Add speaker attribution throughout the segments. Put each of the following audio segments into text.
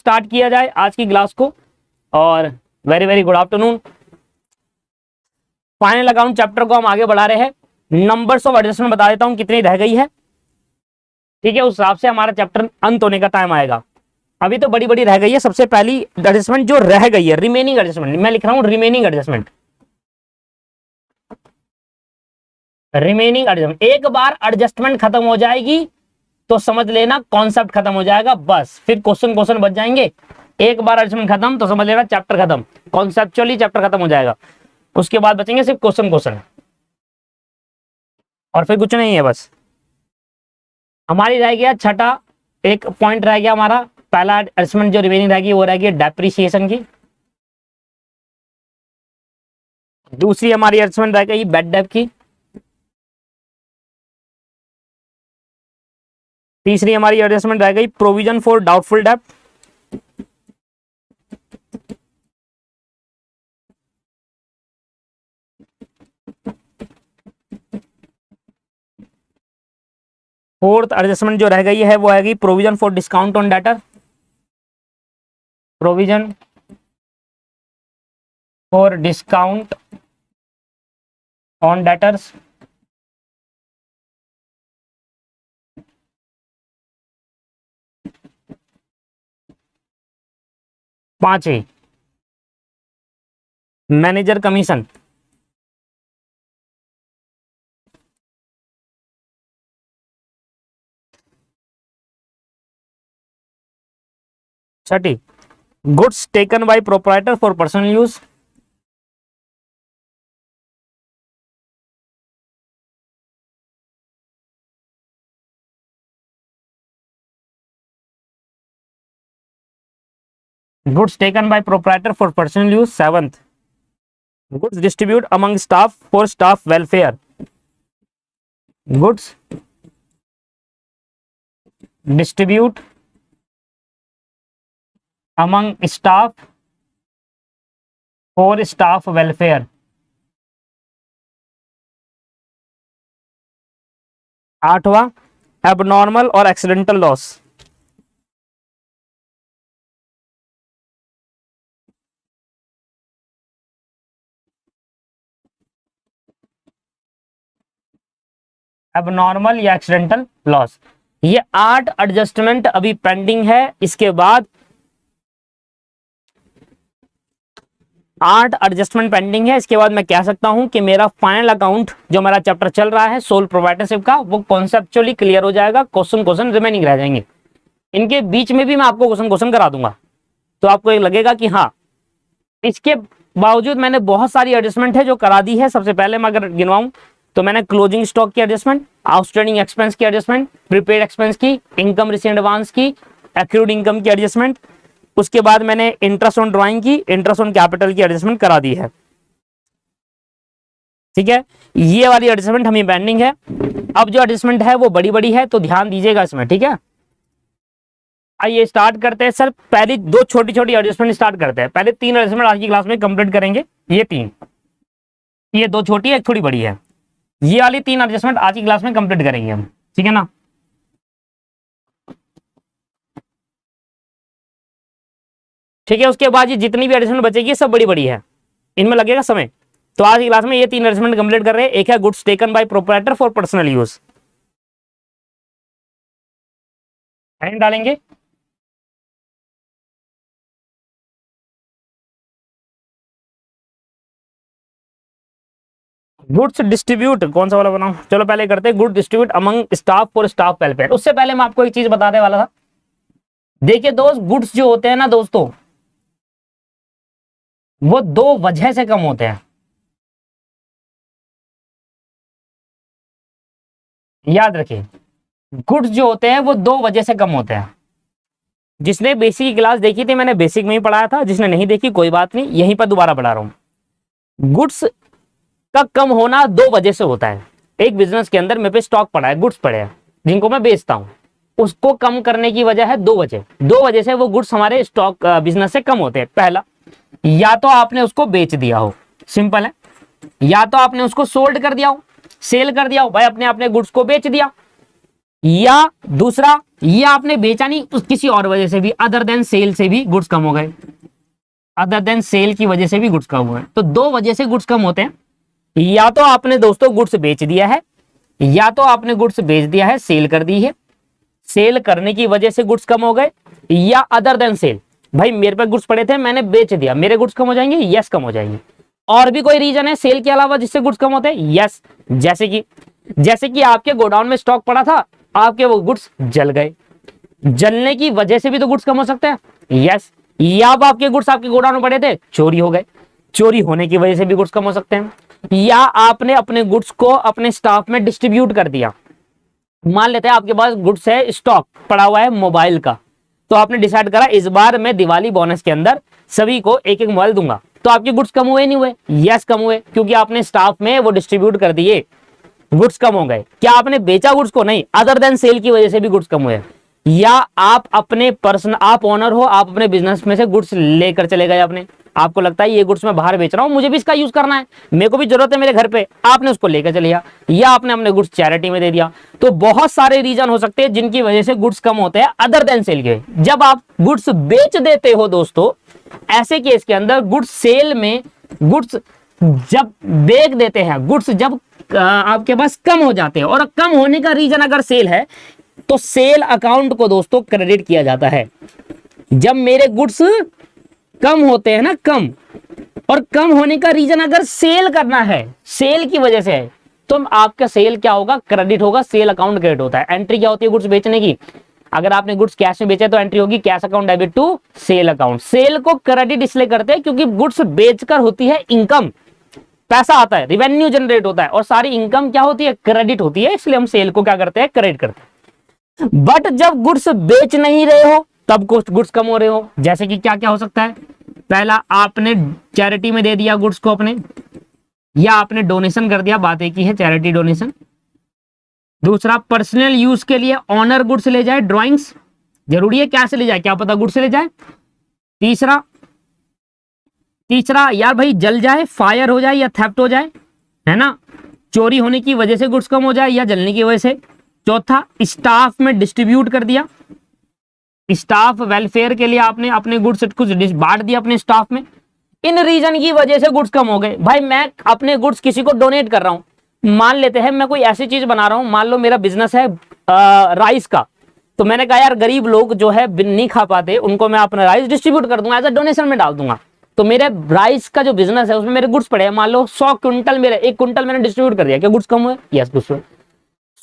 Speaker 1: Start किया जाए आज की क्लास को। और very very good afternoon. Final account chapter को हम आगे बढ़ा रहे हैं। नंबर्स ऑफ एडजस्टमेंट बता देता हूं कितनी रह गई है, ठीक है, उस हिसाब से हमारा चैप्टर अंत होने का टाइम आएगा। अभी तो बड़ी बड़ी रह गई है। सबसे पहली एडजस्टमेंट जो रह गई है, रिमेनिंग एडजस्टमेंट, मैं लिख रहा हूं रिमेनिंग एडजस्टमेंट। रिमेनिंग एडजस्टमेंट, एक बार एडजस्टमेंट खत्म हो जाएगी तो समझ लेना कॉन्सेप्ट खत्म हो जाएगा, बस फिर क्वेश्चन क्वेश्चन बच जाएंगे। एक बार एडजस्टमेंट खत्म तो समझ लेना चैप्टर खत्म, कॉन्सेप्चुअली चैप्टर खत्म हो जाएगा। उसके बाद बचेंगे सिर्फ क्वेश्चन क्वेश्चन, और फिर कुछ नहीं है। बस हमारी रह गया छठा एक पॉइंट रह गया हमारा। पहला एडजस्टमेंट जो रिमेनिंग रहेगी वो रहेगी डेप्रिसिएशन की। दूसरी हमारी एडजस्टमेंट रह गई बैड डेट की। तीसरी हमारी एडजस्टमेंट रह गई provision for doubtful debt. Fourth adjustment जो रह गई है वो आएगी provision for discount on debtor. Provision for discount on debtors. पांचवी manager commission. Chhathi goods taken by proprietor for personal use. Goods taken by proprietor for personal use. Seventh goods distribute among staff for staff welfare. Goods distribute among staff for staff welfare. आठवां abnormal और accidental loss. Abnormal या accidental loss, ये 8 adjustment अभी pending है। इसके बाद 8 adjustment pending है। इसके बाद मैं कह सकता हूं कि मेरा फाइनल अकाउंट जो मेरा चैप्टर चल रहा है सोल प्रोप्राइटरशिप का, वो कॉन्सेप्चुअली क्लियर हो जाएगा। क्वेश्चन क्वेश्चन रिमेनिंग रह जाएंगे। इनके बीच में भी मैं आपको क्वेश्चन क्वेश्चन करा दूंगा, तो आपको ये लगेगा कि हाँ, इसके बावजूद मैंने बहुत सारी एडजस्टमेंट है जो करा दी है। सबसे पहले मैं अगर गिनवाऊं तो मैंने क्लोजिंग स्टॉक की एडजस्टमेंट, आउटस्टैंडिंग एक्सपेंस की एडजस्टमेंट, प्रीपेड एक्सपेंस की, इनकम रिसीव्ड एडवांस की, एक्रूड इनकम की एडजस्टमेंट, उसके बाद मैंने इंटरेस्ट ऑन ड्राइंग की, इंटरेस्ट ऑन कैपिटल की एडजस्टमेंट करा दी है। ठीक है, ये वाली एडजस्टमेंट हमें पेंडिंग है। अब जो एडजस्टमेंट है वो बड़ी बड़ी है, तो ध्यान दीजिएगा इसमें, ठीक है। आइए स्टार्ट करते हैं सर। पहली दो छोटी छोटी एडजस्टमेंट स्टार्ट करते हैं। पहले 3 एडजस्टमेंट आज की क्लास में कंप्लीट करेंगे। ये 3, ये 2 छोटी है, एक थोड़ी बड़ी है। ये वाली 3 एडजस्टमेंट आज की क्लास में कंप्लीट करेंगे हम, ठीक है ना। ठीक है, उसके बाद ये जितनी भी एडजस्टमेंट बचेगी सब बड़ी बड़ी है, इनमें लगेगा समय। तो आज की क्लास में ये 3 एडजस्टमेंट कंप्लीट कर रहे हैं। एक है goods taken by proprietor for personal use, and डालेंगे। गुड्स डिस्ट्रीब्यूट, कौन सा वाला बनाऊं, चलो पहले करते हैं good distribute among staff for staff welfare. उससे पहले मैं आपको एक चीज बताने वाला था। देखिए दोस्त, गुड्स जो होते हैं ना दोस्तों, वो 2 वजह से कम होते हैं, याद रखिए। गुड्स जो होते हैं वो 2 वजह से कम होते हैं। जिसने बेसिक की क्लास देखी थी, मैंने बेसिक में ही पढ़ाया था। जिसने नहीं देखी कोई बात नहीं, यहीं पर दोबारा पढ़ा रहा हूं। गुड्स का कम होना 2 वजह से होता है। एक बिजनेस के अंदर मेरे पे स्टॉक पड़ा है, गुड्स पड़े हैं जिनको मैं बेचता हूं, उसको कम करने की वजह है 2 वजह। 2 वजह से वो गुड्स हमारे स्टॉक बिजनेस से कम होते हैं। पहला, या तो आपने उसको बेच दिया हो, सिंपल है, या तो आपने उसको सोल्ड कर दिया हो, सेल कर दिया हो, भाई अपने गुड्स को बेच दिया। या दूसरा, ये आपने बेचा नहीं, उस किसी और वजह से भी, अदर देन सेल से भी गुड्स कम हो गए, अदर देन सेल की वजह से भी गुड्स कम हुए। तो दो वजह से गुड्स कम होते हैं, या तो आपने दोस्तों गुड्स बेच दिया है, या तो आपने गुड्स बेच दिया है, सेल कर दी है, सेल करने की वजह से गुड्स कम हो गए, या अदर देन सेल, भाई मेरे पे गुड्स पड़े थे मैंने बेच दिया, मेरे गुड्स कम हो जाएंगे, यस कम हो जाएंगे। और भी कोई रीजन है सेल के अलावा जिससे गुड्स कम होते हैं? यस, जैसे कि आपके गोडाउन में स्टॉक पड़ा था, आपके वो गुड्स जल गए, जलने की वजह से भी तो गुड्स कम हो सकते हैं। यस, या अब आपके गुड्स आपके गोडाउन में पड़े थे, चोरी हो गए, चोरी होने की वजह से भी गुड्स कम हो सकते हैं। या आपने अपने गुड्स को अपने स्टाफ में डिस्ट्रीब्यूट कर दिया, मान लेते हैं आपके पास गुड्स है, स्टॉक पड़ा हुआ है मोबाइल का, तो आपने डिसाइड करा इस बार मैं दिवाली बोनस के अंदर सभी को एक एक मोबाइल दूंगा, तो आपके गुड्स कम हुए नहीं हुए? यस कम हुए, क्योंकि आपने स्टाफ में वो डिस्ट्रीब्यूट कर दिए, गुड्स कम हो गए। क्या आपने बेचा गुड्स को? नहीं, अदर देन सेल की वजह से भी गुड्स कम हुए। या आप अपने पर्सन, आप ओनर हो, आप अपने बिजनेस में से गुड्स लेकर चले गए, अपने आपको लगता है ये गुड्स मैं बाहर बेच रहा हूं, मुझे भी इसका यूज करना है, मेरे को भी जरूरत है मेरे घर पे, आपने उसको लेकर चले गया, या आपने अपने गुड्स चैरिटी में दे दिया। तो बहुत सारे रीजन हो सकते हैं जिनकी वजह से गुड्स कम होते हैं अदर देन सेल के। जब आप गुड्स बेच देते हो दोस्तों, ऐसे केस के अंदर गुड्स सेल में, गुड्स जब बेच देते हैं, गुड्स जब आपके पास कम हो जाते हैं, और कम होने का रीजन अगर सेल है, तो सेल अकाउंट को दोस्तों क्रेडिट किया जाता है। जब मेरे गुड्स कम होते हैं ना, कम, और कम होने का रीजन अगर सेल करना है, सेल की वजह से है, तो आपका सेल क्या होगा? क्रेडिट होगा, सेल अकाउंट क्रेडिट होता है। एंट्री क्या होती है गुड्स बेचने की? अगर आपने गुड्स कैश में बेचे तो एंट्री होगी cash account debit to sale account. Sale को क्रेडिट इसलिए करते हैं क्योंकि गुड्स बेचकर होती है इनकम, पैसा आता है, रिवेन्यू जनरेट होता है, और सारी इनकम क्या होती है? क्रेडिट होती है, इसलिए हम सेल को क्या करते हैं? क्रेडिट करते हैं। बट जब गुड्स बेच नहीं रहे हो तब गुड्स कम हो रहे हो, जैसे कि क्या क्या हो सकता है? पहला, आपने चैरिटी में दे दिया गुड्स को अपने, या आपने डोनेशन कर दिया, बात एक ही है, चैरिटी डोनेशन। दूसरा, पर्सनल यूज के लिए ऑनर गुड्स ले जाए, ड्राइंग्स, जरूरी है क्या से ले जाए? क्या पता गुड्स से ले जाए। तीसरा यार भाई जल जाए, फायर हो जाए या थेफ्ट हो जाए, है ना, चोरी होने की वजह से गुड्स कम हो जाए या जलने की वजह से। चौथा, स्टाफ में डिस्ट्रीब्यूट कर दिया, स्टाफ वेलफेयर के लिए आपने अपने गुड्स कुछ बांट दिया अपने स्टाफ में, इन रीजन की वजह से गुड्स कम हो गए। भाई मैं अपने गुड्स किसी को डोनेट कर रहा हूं, मान लेते हैं मैं कोई ऐसी चीज बना रहा हूं, मान लो मेरा बिजनेस है राइस का, तो मैंने कहा यार गरीब लोग जो है नहीं खा पाते, उनको मैं अपना राइस डिस्ट्रीब्यूट कर दूंगा, एज अ डोनेशन में डाल दूंगा। तो मेरे राइस का जो बिजनेस है उसमें मेरे गुड्स पड़े हैं, मान लो 100 क्विंटल, मेरे 1 क्विंटल मैंने डिस्ट्रीब्यूट कर दिया, क्या गुड्स कम हुए? यस, गुड्स हुए।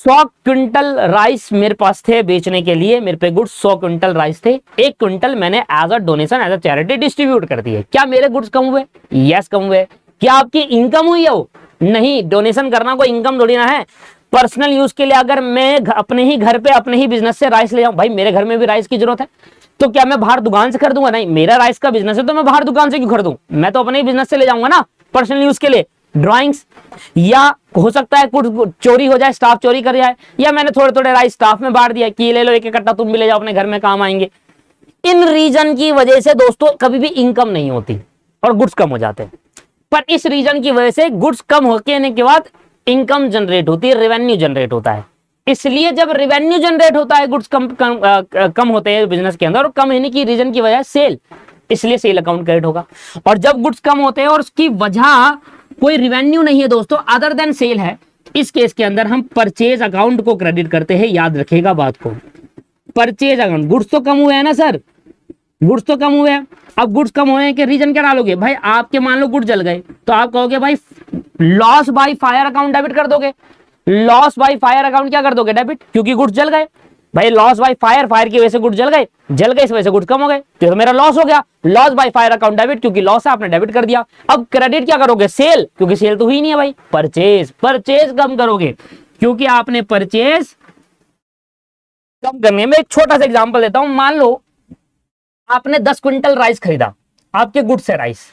Speaker 1: 100 क्विंटल राइस मेरे पास थे बेचने के लिए, मेरे पे गुड्स 100 क्विंटल राइस थे, 1 क्विंटल मैंने as a donation, as a charity distribute कर दिए, क्या मेरे गुड्स कम हुए? यस कम हुए। क्या आपकी इनकम हुई है वो? नहीं, डोनेशन करना कोई इनकम थोड़ी ना है। पर्सनल यूज के लिए अगर मैं अपने ही घर पे अपने ही बिजनेस से राइस ले जाऊं, भाई मेरे घर में भी राइस की जरूरत है, तो क्या मैं बाहर दुकान से खरीदूंगा? नहीं, मेरा राइस का बिजनेस है तो मैं बाहर दुकान से क्यों खरीदूं, मैं तो अपने ही बिजनेस से ले जाऊंगा ना पर्सनल यूज के लिए। ड्राइंग्स, या हो सकता है कुछ चोरी हो जाए, स्टाफ चोरी कर जाए, या मैंने थोड़े थोड़े राइस स्टाफ में बांट दिया कि ले लो एक एक कट्टा, तुम भी ले जाओ अपने घर में काम आएंगे। इन रीजन की वजह से दोस्तों कभी भी इनकम नहीं होती और गुड्स कम हो जाते हैं, पर इस रीजन की वजह से गुड्स कम होने के बाद इनकम जनरेट होती है, रेवेन्यू जनरेट होता है। इसलिए जब रेवेन्यू जनरेट होता है, गुड्स कम होते हैं बिजनेस के अंदर, और कम होने की रीजन की वजह सेल, इसलिए सेल अकाउंट क्रेडिट होगा। और जब गुड्स कम होते हैं और उसकी वजह कोई रिवेन्यू नहीं है दोस्तों, अदर देन सेल है, इस केस के अंदर हम परचेज अकाउंट को क्रेडिट करते हैं। याद रखिएगा बात को, परचेज अकाउंट, गुड्स तो कम हुए हैं ना सर, गुड्स तो कम हुए हैं। अब गुड्स कम होने के रीजन क्या डालोगे? भाई आपके मान लो गुड्स जल गए, तो आप कहोगे भाई loss by fire account debit कर दोगे। लॉस बाय फायर अकाउंट क्या कर दोगे? डेबिट, क्योंकि गुड्स जल गए। भाई लॉस बाय फायर, फायर की वजह से गुड्स जल गए, इस वजह से गुड्स कम हो गए, तो मेरा लॉस हो गया। Loss by fire account debit, क्योंकि लॉस है आपने डेबिट कर दिया। अब क्रेडिट क्या करोगे? सेल, क्योंकि सेल तो हुई नहीं है भाई। परचेज कम करोगे, क्योंकि आपने परचेज कम करनी है। मैं एक छोटा सा एग्जांपल देता हूं, मान लो आपने 10 क्विंटल राइस खरीदा, आपके गुड्स है राइस,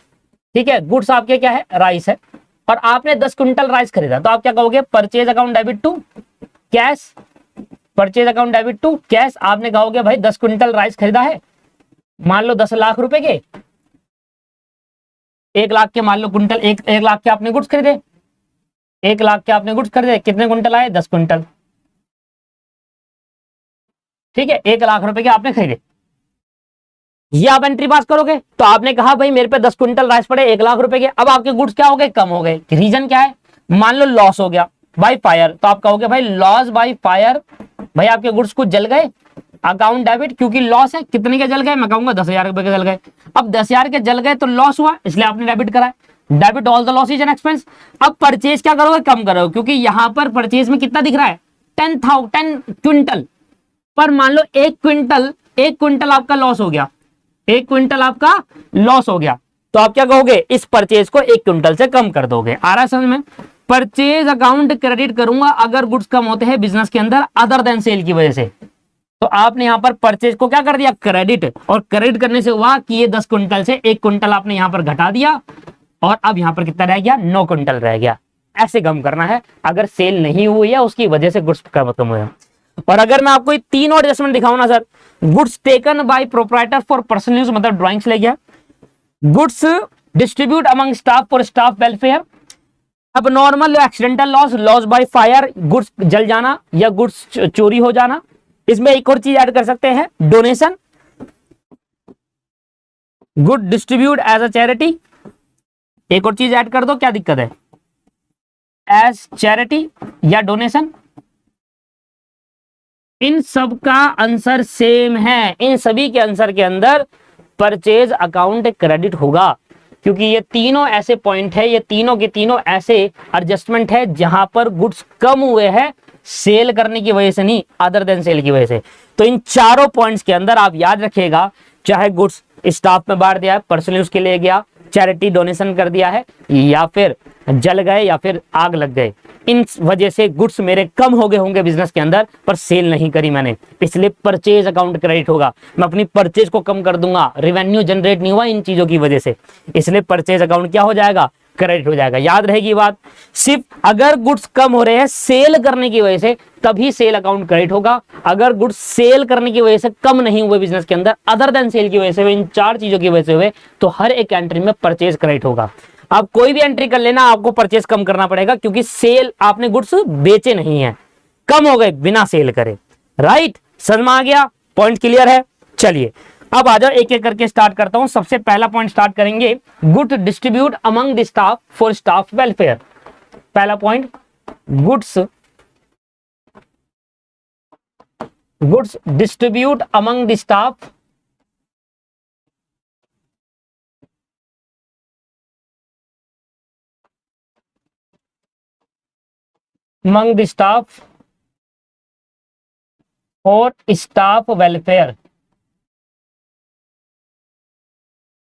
Speaker 1: ठीक है, गुड्स आपके क्या है? राइस है, और आपने 10 क्विंटल राइस खरीदा, तो आप क्या कहोगे? Purchase account debit to cash, purchase account debit to cash. आपने कहोगे भाई 10 क्विंटल राइस खरीदा है, मान लो 10 लाख रुपए के, 1 लाख के मान लो क्विंटल, 1 लाख के आपने गुड्स खरीदे, 1 लाख के आपने गुड्स खरीदे, कितने क्विंटल आए? 10 क्विंटल। ठीक है, 1 लाख रुपए के आपने खरीदे, ये आप एंट्री पास करोगे। तो आपने कहा भाई मेरे पे 10 क्विंटल राइस पड़े 1 लाख रुपए के, अब आपके गुड्स क्या हो गए, कम हो गए। रीजन क्या है, मान लो लॉस हो गया बाय फायर, तो आप कहोगे भाई लॉस बाय फायर, भाई आपके गुड्स कुछ जल गए, अकाउंट डेबिट, क्योंकि लॉस है। कितने के जल गए, मैं कहूंगा 10,000 रुपए के जल गए। अब 10,000 के जल गए तो लॉस हुआ, इसलिए आपने डेबिट करा, debit all the losses and expense. अब परचेज क्या करोगे, कम करोगे, क्योंकि यहां पर परचेज में कितना दिख रहा है, 10 क्विंटल, पर मान लो 1 क्विंटल आपका लॉस हो गया, 1 क्विंटल आपका लॉस हो गया, तो आप क्या कहोगे, इस परचेज को 1 क्विंटल से कम कर दोगे। आ रहा है समझ में। परचेज अकाउंट क्रेडिट करूंगा अगर गुड्स कम होते हैं बिजनेस के अंदर अदर देन सेल की वजह से। तो आपने यहां पर परचेज को क्या कर दिया, क्रेडिट, और क्रेडिट करने से हुआ कि ये 10 क्विंटल से 1 क्विंटल आपने यहां पर घटा दिया, और अब यहां पर कितना रह गया, 9 क्विंटल रह गया। ऐसे कम करना है अगर सेल नहीं हुई है उसकी वजह से गुड्स कम हुआ। और अगर मैं आपको तीन और एडजस्टमेंट दिखाऊं ना sir, goods taken by proprietor for personal use, मतलब ड्राइंग्स ले गया, goods distribute among staff for staff welfare, अब normal accidental loss, loss by fire, goods जल जाना या गुड्स चोरी हो जाना। इसमें एक और चीज ऐड कर सकते हैं, donation, good distribute as a charity, एक और चीज ऐड कर दो, क्या दिक्कत है, एज चैरिटी या डोनेशन। इन सब का आंसर सेम है, इन सभी के आंसर के अंदर परचेज अकाउंट क्रेडिट होगा, क्योंकि ये तीनों ऐसे पॉइंट है, ये तीनों के तीनों ऐसे एडजस्टमेंट है जहां पर गुड्स कम हुए हैं सेल करने की वजह से नहीं, अदर देन सेल की वजह से। तो इन चारों पॉइंट्स के अंदर आप याद रखिएगा, चाहे गुड्स स्टाफ में बांट दिया है, पर्सनल यूज के लिए गया, चैरिटी डोनेशन कर दिया है, या फिर जल गए या फिर आग लग गए, इन वजह से गुड्स मेरे कम हो गए होंगे बिजनेस के अंदर, पर सेल नहीं करी मैंने, इसलिए परचेज अकाउंट क्रेडिट होगा। मैं अपनी परचेज को कम कर दूंगा, रेवेन्यू जनरेट नहीं हुआ इन चीजों की वजह से, इसलिए परचेज अकाउंट क्या हो जाएगा, क्रेडिट हो जाएगा। याद रहेगी बात, सिर्फ अगर गुड्स कम हो रहे हैं सेल करने की वजह से तभी सेल अकाउंट क्रेडिट होगा, अगर गुड्स सेल करने की वजह से कम नहीं हुए बिजनेस के अंदर, अदर देन सेल की वजह से हुए, इन चार चीजों की वजह से हुए, तो हर एक एंट्री में परचेज क्रेडिट होगा। आप कोई भी एंट्री कर लेना, आपको परचेज कम करना पड़ेगा, क्योंकि सेल आपने गुड्स बेचे नहीं है, कम हो गए बिना सेल करे। राइट, समझ में आ गया, पॉइंट क्लियर है। चलिए अब आ जाओ, एक एक करके स्टार्ट करता हूं। सबसे पहला पॉइंट स्टार्ट करेंगे, good distribute among the staff for staff welfare. पहला point, goods distribute among the staff for staff welfare.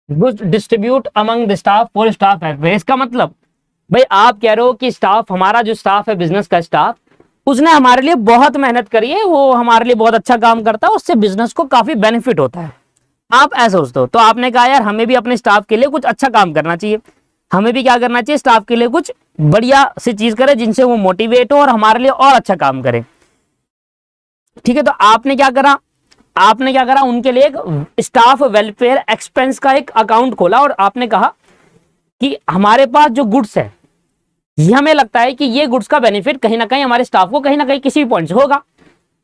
Speaker 1: Goods distribute among the staff for staff welfare, इसका मतलब भाई आप कह रहे हो कि स्टाफ, हमारा जो स्टाफ है बिजनेस का स्टाफ, उसने हमारे लिए बहुत मेहनत करी है, वो हमारे लिए बहुत अच्छा काम करता है, उससे बिजनेस को काफी बेनिफिट होता है, आप ऐसा सोचते हो। तो आपने कहा यार हमें भी अपने स्टाफ के लिए कुछ अच्छा काम करना चाहिए, हमें भी क्या करना चाहिए, स्टाफ के लिए कुछ बढ़िया सी चीज करे जिनसे वो मोटिवेट हो और हमारे लिए और अच्छा काम करे। ठीक है, तो आपने क्या करा, उनके लिए एक स्टाफ वेलफेयर एक्सपेंस का एक अकाउंट खोला, और आपने कहा कि हमारे पास जो गुड्स है, ये हमें लगता है कि ये गुड्स का बेनिफिट कहीं ना कहीं हमारे स्टाफ को कहीं ना कहीं किसी भी पॉइंट से होगा।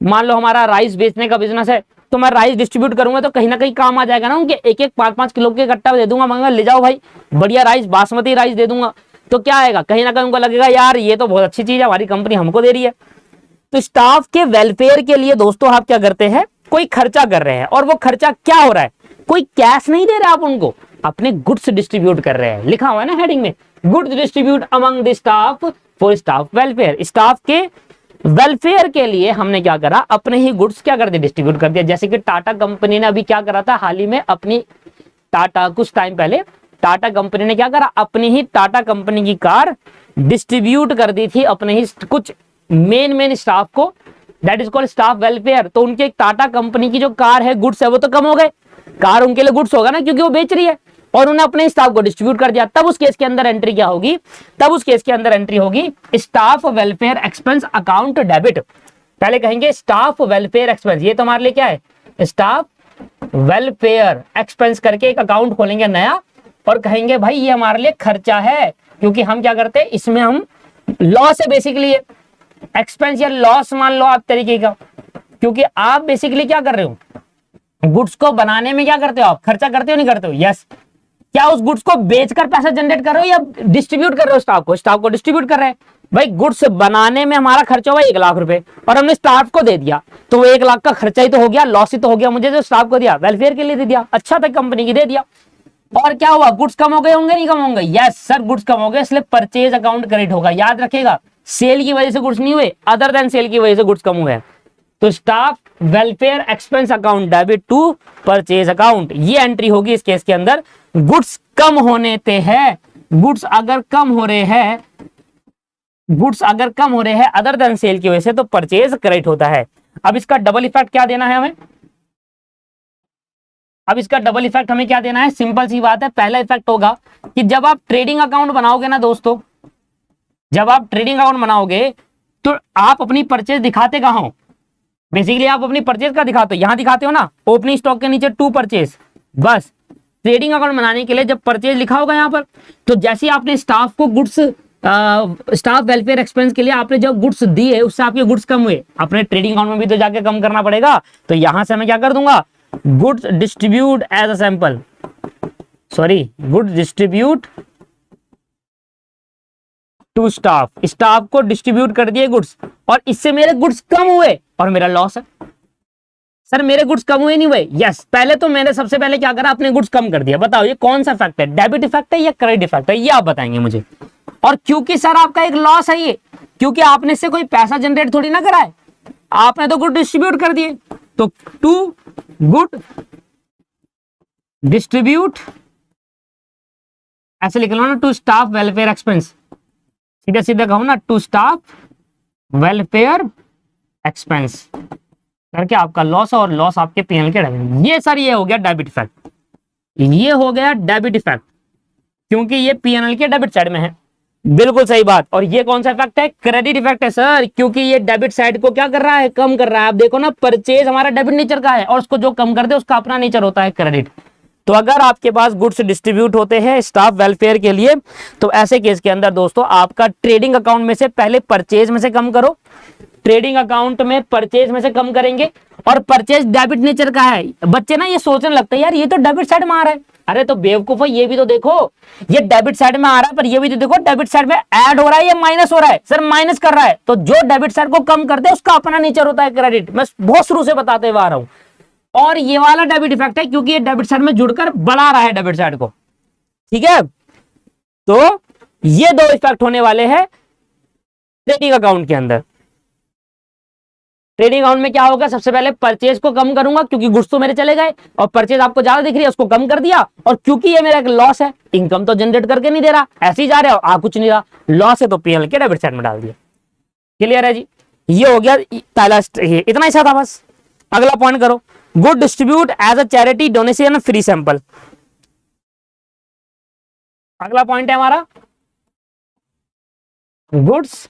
Speaker 1: मान लो हमारा राइस बेचने का बिजनेस है, तो मैं राइस डिस्ट्रीब्यूट करूंगा तो कहीं ना कहीं काम आ जाएगा ना, उनके एक एक 5-5 किलो के इकट्ठा दे दूंगा, मंगा ले जाओ भाई बढ़िया राइस, बासमती राइस दे दूंगा, तो क्या आएगा, कहीं ना कहीं उनको लगेगा यार ये तो बहुत अच्छी चीज है, हमारी कंपनी हमको दे रही है। तो स्टाफ के वेलफेयर के लिए दोस्तों आप क्या करते हैं, कोई खर्चा कर रहे हैं, और वो खर्चा क्या हो रहा है, कोई कैश नहीं दे रहे आप उनको, अपने गुड्स डिस्ट्रीब्यूट कर रहे हैं, लिखा हुआ है ना हेडिंग में, goods distribute among the staff for staff welfare. Staff के वेलफेयर के लिए हमने क्या करा, अपने ही गुड्स क्या कर दिया, डिस्ट्रीब्यूट कर दिया। जैसे कि टाटा कंपनी ने अभी क्या करा था हाल ही में, अपनी टाटा, कुछ टाइम पहले टाटा कंपनी ने क्या करा, अपनी ही टाटा कंपनी की कार डिस्ट्रीब्यूट कर दी थी अपने ही कुछ मेन स्टाफ को, that is called staff welfare. तो उनके टाटा कंपनी की जो कार है, गुड्स है, वो तो कम हो गए, कार उनके लिए गुड्स होगा ना, क्योंकि वो बेच रही है, और उन्हें अपने स्टाफ को डिस्ट्रीब्यूट कर दिया। तब उस केस के अंदर एंट्री क्या होगी, तब उस केस के अंदर एंट्री होगी staff welfare expense account debit. पहले कहेंगे स्टाफ वेलफेयर एक्सपेंस, ये तो हमारे लिए क्या है, स्टाफ वेलफेयर एक्सपेंस करके एक अकाउंट खोलेंगे नया, और कहेंगे भाई ये हमारे लिए खर्चा है, क्योंकि हम क्या करते हैं, इसमें हम लॉस है बेसिकली, एक्सपेंस या लॉस मान लो आप तरीके का, क्योंकि आप बेसिकली क्या कर रहे हो, गुड्स को बनाने में क्या करते हो, आप खर्चा करते हो नहीं करते हो, यस। क्या उस गुड्स को बेचकर पैसा जनरेट कर रहे हो या डिस्ट्रीब्यूट कर रहे हो स्टाफ को, स्टाफ को डिस्ट्रीब्यूट कर रहे हैं। भाई गुड्स बनाने में हमारा खर्चा हुआ 1 लाख रुपए और हमने स्टाफ को दे दिया, तो वो 1 लाख का खर्चा ही तो हो गया, लॉस ही तो हो गया। मुझे जो स्टाफ को दिया वेलफेयर के लिए दे दिया, अच्छा था कंपनी की, दे दिया। और क्या हुआ, गुड्स कम हो गए होंगे नहीं कम होंगे, यस सर गुड्स कम हो गए, इसलिए परचेज अकाउंट क्रेडिट होगा। याद रखिएगा, सेल की वजह से गुड्स नहीं हुए, अदर देन सेल की वजह से गुड्स कम हुए। तो staff welfare expense account debit to purchase account, ये एंट्री होगी इस केस के अंदर। गुड्स कम होने ते है, गुड्स अगर कम हो रहे हैं, गुड्स अगर कम हो रहे हैं अदर देन सेल की वजह से, तो परचेज क्रेडिट होता है। अब इसका डबल इफेक्ट क्या देना है हमें, अब इसका डबल इफेक्ट हमें क्या देना है, सिंपल सी बात है। पहला इफेक्ट होगा कि जब आप ट्रेडिंग अकाउंट बनाओगे ना दोस्तों, जब आप ट्रेडिंग अकाउंट बनाओगे तो आप अपनी परचेज दिखाते कहां हो, बेसिकली आप अपनी परचेज का दिखाते हो, यहां दिखाते हो ना, ओपनिंग स्टॉक के नीचे टू परचेज। बस ट्रेडिंग अकाउंट बनाने के लिए जब परचेज लिखा होगा यहां पर, तो जैसे आपने स्टाफ को गुड्स, स्टाफ वेलफेयर एक्सपेंस के लिए आपने जो गुड्स दिए उससे आपके गुड्स कम हुए, अपने ट्रेडिंग अकाउंट में भी तो जाके कम करना पड़ेगा। तो यहां से मैं क्या कर दूंगा, goods distribute as a sample, sorry goods distribute to staff, staff को डिस्ट्रीब्यूट कर दिए गुड्स, और इससे मेरे गुड्स कम हुए और मेरा लॉस है। सर मेरे गुड्स कम हुए नहीं हुए, यस पहले तो मैंने सबसे पहले क्या करा, अपने गुड्स कम कर दिया। बताओ ये कौन सा इफेक्ट है, डेबिट इफेक्ट है या क्रेडिट इफेक्ट है, ये आप बताएंगे मुझे। और क्योंकि सर आपका एक लॉस है ये, क्योंकि आपने इससे कोई पैसा जनरेट थोड़ी ना करा है, आपने तो गुड डिस्ट्रीब्यूट कर दिए। तो टू गुड डिस्ट्रीब्यूट, ऐसे लिख लो ना, टू स्टाफ वेलफेयर एक्सपेंस, सीधा सीधा कहूं ना, टू स्टाफ वेलफेयर एक्सपेंस करके आपका लॉस, और लॉस आपके पीएनएल के डेबिट। ये सर ये हो गया डेबिट इफेक्ट, ये हो गया डेबिट इफेक्ट, क्योंकि ये पीएनएल के डेबिट साइड में है। बिल्कुल सही बात। और ये कौन सा इफेक्ट है, क्रेडिट इफेक्ट है सर, क्योंकि ये डेबिट साइड को क्या कर रहा है, कम कर रहा है। आप देखो ना, परचेज हमारा डेबिट नेचर का है और उसको जो कम कर दे उसका अपना नेचर होता है क्रेडिट। तो अगर आपके पास गुड्स डिस्ट्रीब्यूट होते हैं स्टाफ वेलफेयर के लिए, तो ऐसे केस के अंदर दोस्तों आपका ट्रेडिंग अकाउंट में से पहले परचेज में से कम करो, ट्रेडिंग अकाउंट में परचेज में से कम करेंगे, और परचेज डेबिट नेचर का है। बच्चे ना ये सोचने लगते हैं यार ये तो डेबिट साइड में आ रहा है, अरे तो बेवकूफ है, ये भी तो देखो ये डेबिट साइड में आ रहा है, पर ये भी तो देखो डेबिट साइड में ऐड हो रहा है या माइनस हो रहा है। सर माइनस कर रहा है, तो जो डेबिट साइड को कम करते हैं उसका अपना नेचर होता है क्रेडिट। मैं बहुत शुरू से बताते हुए आ रहा हूं। और ये वाला डेबिट इफेक्ट है क्योंकि ये डेबिट साइड में जुड़कर बढ़ा रहा है डेबिट साइड को, ठीक है। तो ये दो इफेक्ट होने वाले हैं ट्रेडिंग अकाउंट के अंदर। ट्रेडिंग अकाउंट में क्या होगा, सबसे पहले परचेज को कम करूंगा क्योंकि गुड्स तो मेरे चले गए, और परचेज आपको ज्यादा दिख रही है उसको कम कर दिया, और क्योंकि ये मेरा एक लॉस है, इनकम तो जनरेट करके नहीं दे रहा, ऐसे ही जा रहे हो, आ कुछ नहीं रहा, लॉस है तो पीएनएल के डेबिट साइड में डाल दिया। क्लियर है जी, ये हो गया पहला, इतना ही था बस। अगला पॉइंट करो, good distribute as a charity donation free sample. अगला पॉइंट है हमारा goods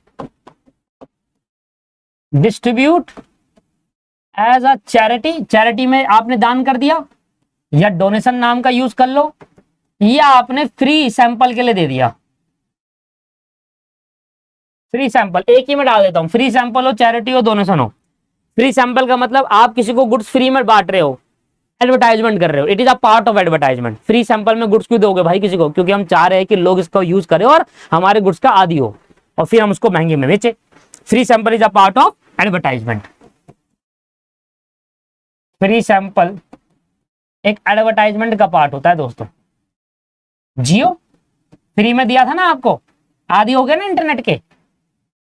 Speaker 1: distribute as a charity, charity में आपने दान कर दिया या डोनेशन नाम का यूज कर लो, या आपने फ्री सैंपल के लिए दे दिया। फ्री सैंपल एक ही में डाल देता हूं, फ्री सैंपल हो, चैरिटी हो, डोनेशन हो। फ्री सैंपल का मतलब आप किसी को गुड्स फ्री में बांट रहे हो, एडवर्टाइजमेंट कर रहे हो, it is a part of advertisement. Free sample में गुड्स क्यों दोगे भाई किसी को, क्योंकि हम चाह रहे हैं कि लोग इसका यूज करें और हमारे गुड्स का आदी हो, और फिर हम उसको महंगे में बेचे। Free sample is a part of advertisement. Free sample एक एडवर्टाइजमेंट का पार्ट होता है दोस्तों। जियो फ्री में दिया था ना आपको, आदी हो गए ना इंटरनेट के।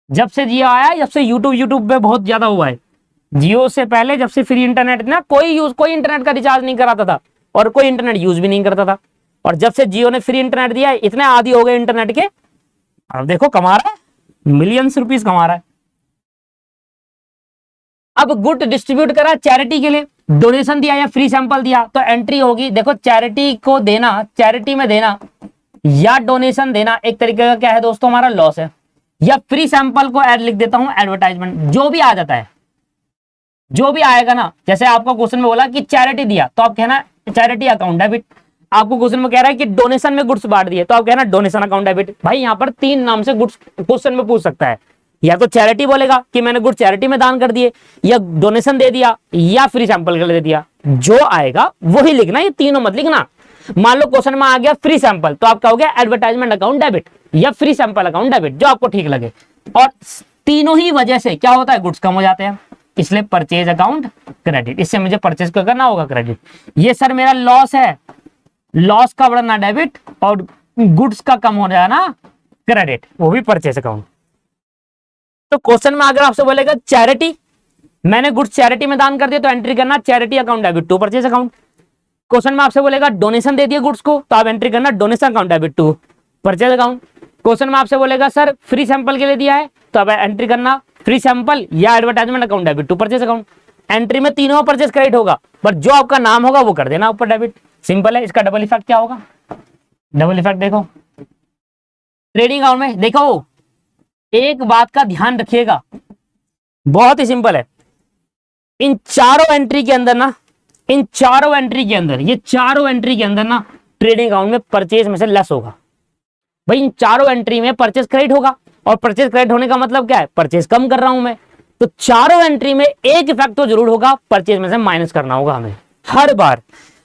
Speaker 1: जब से जियो आया, जब से यूट्यूब पे बहुत ज्यादा हुआ है, जियो से पहले जब से फ्री इंटरनेट ना, कोई इंटरनेट का रिचार्ज नहीं कराता था और कोई इंटरनेट यूज भी नहीं करता था, और जब से जियो ने फ्री इंटरनेट दिया है, इतने आदी हो गए इंटरनेट के, अब देखो कमा रहा है, मिलियंस रुपीस कमा रहा है। अब गुड डिस्ट्रीब्यूट करा चैरिटी के लिए, डोनेशन दिया या फ्री सैंपल दिया, तो एंट्री होगी, देखो चैरिटी को देना, चैरिटी में देना या डोनेशन देना एक तरीके का क्या है दोस्तों, हमारा लॉस है। या फ्री सैंपल को ऐड लिख देता हूं, एडवर्टाइजमेंट, जो भी आ जाता है, जो भी आएगा ना। जैसे आपको क्वेश्चन में बोला कि चैरिटी दिया, तो आप कहना चैरिटी अकाउंट डेबिट। आपको क्वेश्चन में कह रहा है कि डोनेशन में गुड्स बांट दिए, तो आप कहना डोनेशन अकाउंट डेबिट। भाई यहाँ पर 3 नाम से गुड्स क्वेश्चन में पूछ सकता है, या तो चैरिटी बोलेगा कि मैंने गुड चैरिटी में दान कर दिए, या डोनेशन दे दिया, या फ्री सैंपल के लिए दे दिया। जो आएगा वही लिखना, ये तीनों मत लिखना। मान लो क्वेश्चन में आ गया फ्री सैंपल, तो आप कहोगे एडवर्टाइजमेंट अकाउंट डेबिट या फ्री सैंपल अकाउंट डेबिट, जो आपको ठीक लगे। और तीनों ही वजह से क्या होता है, गुड्स कम हो जाते हैं, इसलिए परचेज अकाउंट क्रेडिट। इससे मुझे परचेज को करना होगा क्रेडिट। ये सर मेरा लॉस है, लॉस का बढ़ना डेबिट और गुड्स का कम हो जाना क्रेडिट, वो भी परचेज अकाउंट। तो क्वेश्चन में अगर आपसे बोलेगा चैरिटी, मैंने गुड्स चैरिटी में दान कर दिया, तो एंट्री करना charity account debit to purchase account. Question में आपसे बोलेगा डोनेशन दे दिया गुड्स को, तो आप एंट्री करना donation account debit to purchase account. Question में आपसे बोलेगा सर फ्री सैंपल के लिए दिया है, तो आप एंट्री करना फ्री सैंपल या advertisement account debit to purchase account. Entry में तीनों परचेज क्रेडिट होगा, बट जो आपका नाम होगा वो कर देना ऊपर डेबिट। सिंपल है। इसका डबल इफेक्ट क्या होगा, डबल इफेक्ट देखो ट्रेडिंग अकाउंट में। देखो एक बात का ध्यान रखिएगा, बहुत ही सिंपल है। इन चारों एंट्री के अंदर ना, इन चारों एंट्री के अंदर, ये चारों एंट्री के अंदर ना ट्रेडिंग अकाउंट में परचेज में से लेस होगा। भाई इन चारों एंट्री में परचेज क्रेडिट होगा, और परचेज क्रेडिट होने का मतलब क्या है, परचेज कम कर रहा हूं मैं। तो चारों एंट्री में एक इफेक्ट तो जरूर होगा, परचेज में से माइनस करना होगा हमें हर बार।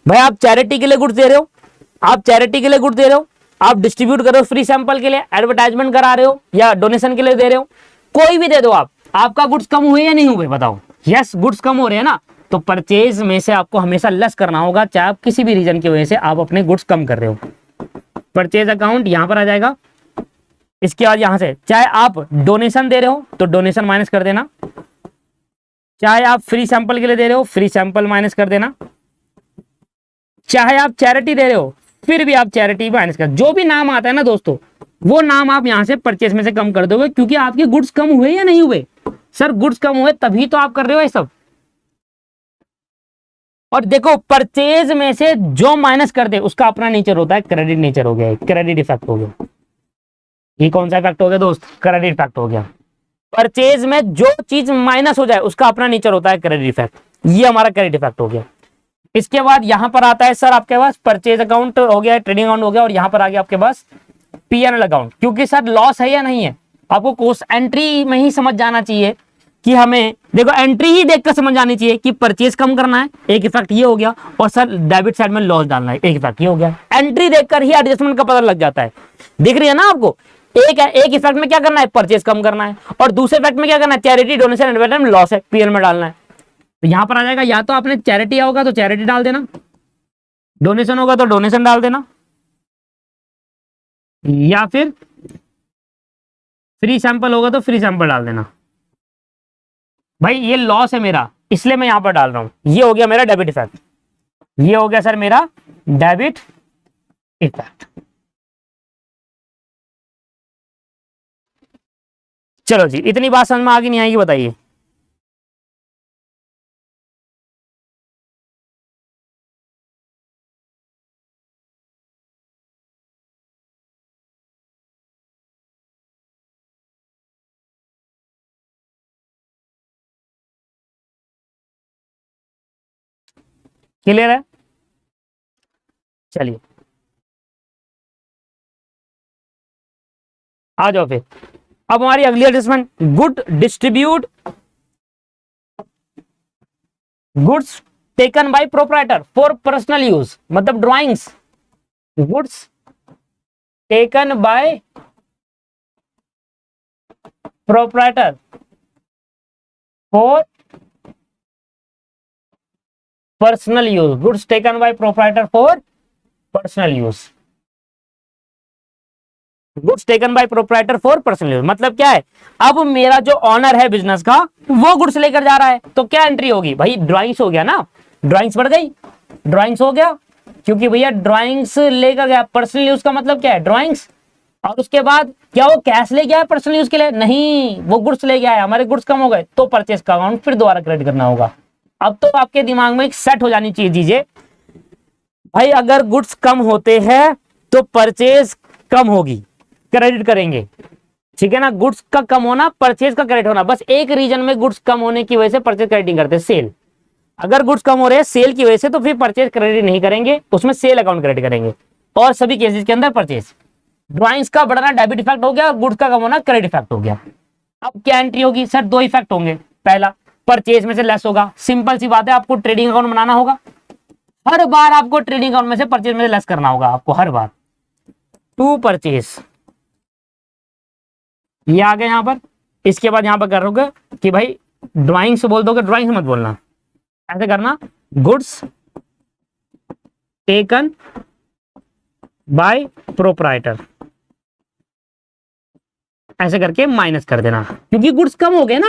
Speaker 1: भाई आप चैरिटी के लिए गुड्स दे रहे हो, आप चैरिटी के लिए गुड्स दे रहे हो, आप डिस्ट्रीब्यूट कर रहे हो फ्री सैंपल के लिए, एडवर्टाइजमेंट करा रहे हो या डोनेशन के लिए दे रहे हो, कोई भी दे दो आप, आपका गुड्स कम हुए या नहीं हुए बताओ। यस गुड्स कम हो रहे हैं ना, तो परचेज में से आपको हमेशा लेस करना होगा, चाहे आप किसी भी रीजन की वजह से आप अपने गुड्स कम कर रहे हो। परचेज अकाउंट यहां पर आ जाएगा। इसके बाद यहां से चाहे आप डोनेशन दे रहे हो तो डोनेशन माइनस कर देना, चाहे आप फ्री सैंपल के लिए दे रहे हो फ्री सैंपल माइनस कर देना, चाहे आप चैरिटी दे रहे हो फिर भी आप चैरिटी माइनस कर, जो भी नाम आता है ना दोस्तों, वो नाम आप यहां से परचेज में से कम कर दोगे, क्योंकि आपके गुड्स कम हुए या नहीं हुए। सर गुड्स कम हुए तभी तो आप कर रहे हो ये सब। और देखो परचेज में से जो माइनस कर दे उसका अपना नेचर होता है, क्रेडिट नेचर हो गया, क्रेडिट इफेक्ट हो गया। ये कौन सा इफेक्ट हो गया दोस्त, क्रेडिट इफेक्ट हो गया। परचेज में जो चीज माइनस हो जाए उसका अपना नेचर होता है क्रेडिट इफेक्ट, ये हमारा क्रेडिट इफेक्ट हो गया। इसके बाद यहां पर आता है सर आपके पास परचेज अकाउंट हो गया, ट्रेडिंग अकाउंट हो गया, और यहां पर आ गया आपके पास P&L अकाउंट। क्योंकि सर लॉस है या नहीं है, आपको कोर्स एंट्री में ही समझ जाना चाहिए कि हमें, देखो एंट्री ही देखकर समझ जानी चाहिए कि परचेज कम करना है, एक इफेक्ट ये हो गया, और सर डेबिट साइड में लॉस डालना है, एक इफेक्ट ये हो गया। एंट्री देखकर ही एडजस्टमेंट का पता लग जाता है। दिख रही है ना आपको, एक इफेक्ट में क्या करना है, परचेज कम करना है, और दूसरे इफेक्ट में क्या करना है, चैरिटी डोनेशन एडवर्टाइजमेंट लॉस है, P&L में डालना है। तो यहां पर आ जाएगा, या तो आपने चैरिटी होगा तो चैरिटी डाल देना, डोनेशन होगा तो डोनेशन डाल देना, या फिर फ्री सैंपल होगा तो फ्री सैंपल डाल देना। भाई ये लॉस है मेरा, इसलिए मैं यहां पर डाल रहा हूं। ये हो गया मेरा डेबिट इफेक्ट, ये हो गया सर मेरा डेबिट इफेक्ट। चलो जी, इतनी बात समझ में आगे नहीं आएगी बताइए। क्लियर है, चलिए आ जाओ फिर। अब हमारी अगली adjustment, good distribute goods taken by proprietor for personal use, मतलब drawings, goods taken by proprietor for personal use, goods taken by proprietor for personal use, goods taken by proprietor for personal use मतलब क्या है, अब मेरा जो honour है business का वो गुड्स लेकर जा रहा है, तो क्या एंट्री होगी भाई, ड्राइंग्स हो गया ना, ड्राइंग्स बढ़ गई, ड्राइंग्स हो गया, क्योंकि भैया ड्राइंग्स लेकर गया, पर्सनल यूज का मतलब क्या है, ड्राइंग्स। और उसके बाद क्या वो कैश ले गया है पर्सनल यूज के लिए, नहीं, वो गुड्स ले गया है, हमारे गुड्स कम हो गए, तो परचेज का अमाउंट फिर दोबारा क्रेडिट करना होगा। अब तो आपके दिमाग में एक सेट हो जानी चाहिए चीजें, भाई अगर गुड्स कम होते हैं तो परचेज कम होगी, क्रेडिट करेंगे, ठीक है ना। गुड्स का कम होना, परचेज का क्रेडिट होना, बस एक रीजन में गुड्स कम होने की वजह से परचेज क्रेडिट करते हैं, सेल। अगर गुड्स कम हो रहे हैं सेल की वजह से, तो फिर परचेज क्रेडिट नहीं करेंगे, उसमें सेल अकाउंट क्रेडिट करेंगे, और सभी केसेस के अंदर परचेज। ड्राइंग्स का बढ़ना डेबिट इफेक्ट हो गया, गुड्स का कम होना क्रेडिट इफेक्ट हो गया। अब क्या एंट्री होगी सर, दो इफेक्ट होंगे। पहला, परचेज में से लेस होगा, सिंपल सी बात है, आपको ट्रेडिंग अकाउंट बनाना होगा, हर बार आपको ट्रेडिंग अकाउंट में से परचेज में से लेस करना होगा आपको हर बार, टू परचेज, ये आ गया यहां पर। इसके बाद यहां पर करोगे कि भाई ड्राइंग से बोल दोगे, ड्राइंग से मत बोलना, ऐसे करना, गुड्स टेकन बाय प्रोप्राइटर, ऐसे करके माइनस कर देना, क्योंकि गुड्स कम हो गए ना।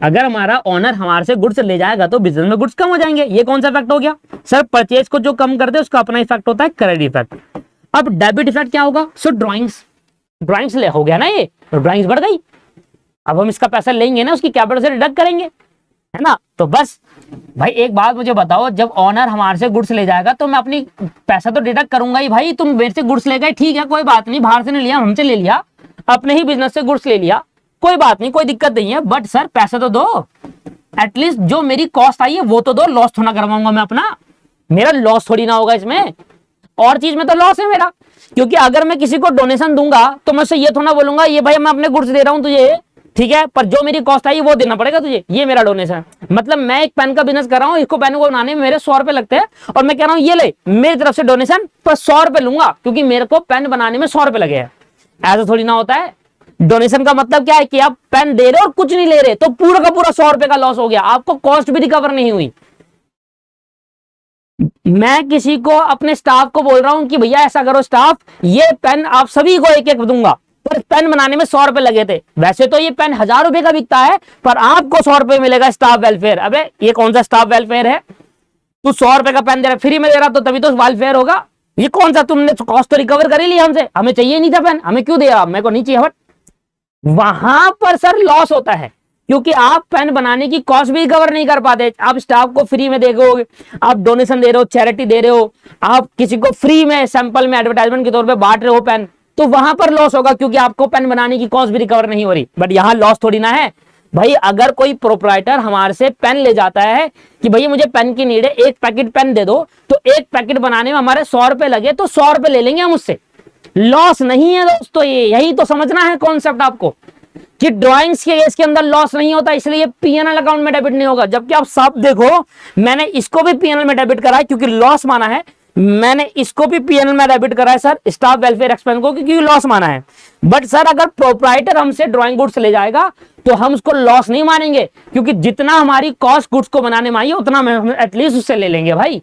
Speaker 1: अगर हमारा ओनर हमारे से गुड्स ले जाएगा तो बिजनेस में गुड्स कम हो जाएंगे। ये कौन सा इफेक्ट हो गया सर, परचेज को जो कम कर दे उसका अपना इफेक्ट होता है क्रेडिट इफेक्ट। अब डेबिट इफेक्ट क्या होगा सो, ड्राइंग्स ले हो गया ना, ये तो ड्राइंग्स बढ़ गई, अब हम इसका पैसा लेंगे ना, उसकी कैपिटल से डिडक्ट करेंगे, है ना। तो बस भाई एक बात मुझे बताओ, जब ओनर हमारे से गुड्स ले जाएगा तो मैं अपनी पैसा तो डिडक्ट करूंगा ही भाई। तुम मेरे से गुड्स ले गए, ठीक है कोई बात नहीं, बाहर से नहीं लिया, हमसे ले लिया, अपने ही बिजनेस से गुड्स ले लिया, कोई बात नहीं, कोई दिक्कत नहीं है, बट सर पैसा तो दो, एटलीस्ट जो मेरी कॉस्ट आई है वो तो दो, लॉस थोड़ा करवाऊंगा मैं अपना, मेरा लॉस थोड़ी ना होगा इसमें, और चीज में तो लॉस है मेरा। क्योंकि अगर मैं किसी को डोनेशन दूंगा तो मैं उससे ये थोड़ा बोलूंगा ये भाई मैं अपने गुड्स दे रहा हूं तुझे, ठीक है, पर जो मेरी कॉस्ट आई वो देना पड़ेगा तुझे, ये मेरा डोनेशन। मतलब मैं एक पेन का बिजनेस कर रहा हूँ, इसको पेन को बनाने में मेरे 100 रुपए लगते हैं, और मैं कह रहा हूँ ये ले मेरी तरफ से डोनेशन पर 100 रुपए लूंगा, क्योंकि मेरे को पेन बनाने में 100 रुपए लगे हैं। ऐसा थोड़ी ना होता है। डोनेशन का मतलब क्या है कि आप पेन दे रहे हो और कुछ नहीं ले रहे, तो पूरा का पूरा 100 रुपए का लॉस हो गया, आपको कॉस्ट भी रिकवर नहीं हुई। मैं किसी को अपने स्टाफ को बोल रहा हूं कि भैया ऐसा करो स्टाफ, ये पेन आप सभी को एक एक दूंगा, पर पेन बनाने में 100 रुपए लगे थे, वैसे तो ये पेन 1000 रुपए का बिकता है, पर आपको 100 रुपए मिलेगा स्टाफ वेलफेयर। अबे ये कौन सा स्टाफ वेलफेयर है, तू 100 रुपए का पेन दे रहा, फ्री में दे रहा, तो तभी तो वेलफेयर होगा। ये कौन सा, तुमने कॉस्ट तो रिकवर कर ही लिया हमसे, हमें चाहिए नहीं था पेन, हमें क्यों दे रहा, मेरे को नहीं चाहिए, बट वहां पर सर लॉस होता है, क्योंकि आप पेन बनाने की कॉस्ट भी कवर नहीं कर पाते। आप स्टाफ को फ्री में देखोगे, आप डोनेशन दे रहे हो, चैरिटी दे रहे हो, आप किसी को फ्री में सैंपल में एडवर्टाइजमेंट के तौर पे बांट रहे हो पेन, तो वहां पर लॉस होगा, क्योंकि आपको पेन बनाने की कॉस्ट भी रिकवर नहीं हो रही। बट यहां लॉस थोड़ी ना है भाई। अगर कोई प्रोप्राइटर हमारे से पेन ले जाता है कि भैया मुझे पेन की नीड है, एक पैकेट पेन दे दो, तो एक पैकेट बनाने में हमारे 100 रुपए लगे, तो 100 रुपए ले लेंगे हम उससे, लॉस नहीं है दोस्तों। ये यही तो समझना है कॉन्सेप्ट आपको, कि ड्राइंग्स के इसके अंदर लॉस नहीं होता, इसलिए पीएनएल अकाउंट में डेबिट नहीं होगा। जबकि आप सब देखो, मैंने इसको भी पीएनएल में डेबिट करा है क्योंकि लॉस माना है, मैंने इसको भी पीएनएल में डेबिट करा है सर, स्टाफ वेलफेयर एक्सपेंस को, क्योंकि लॉस माना है। बट सर अगर प्रोप्राइटर हमसे ड्राइंग गुड्स ले जाएगा तो हम उसको लॉस नहीं मानेंगे, क्योंकि जितना हमारी कॉस्ट गुड्स को बनाने में आई है उतना हम एटलीस्ट उससे ले लेंगे भाई,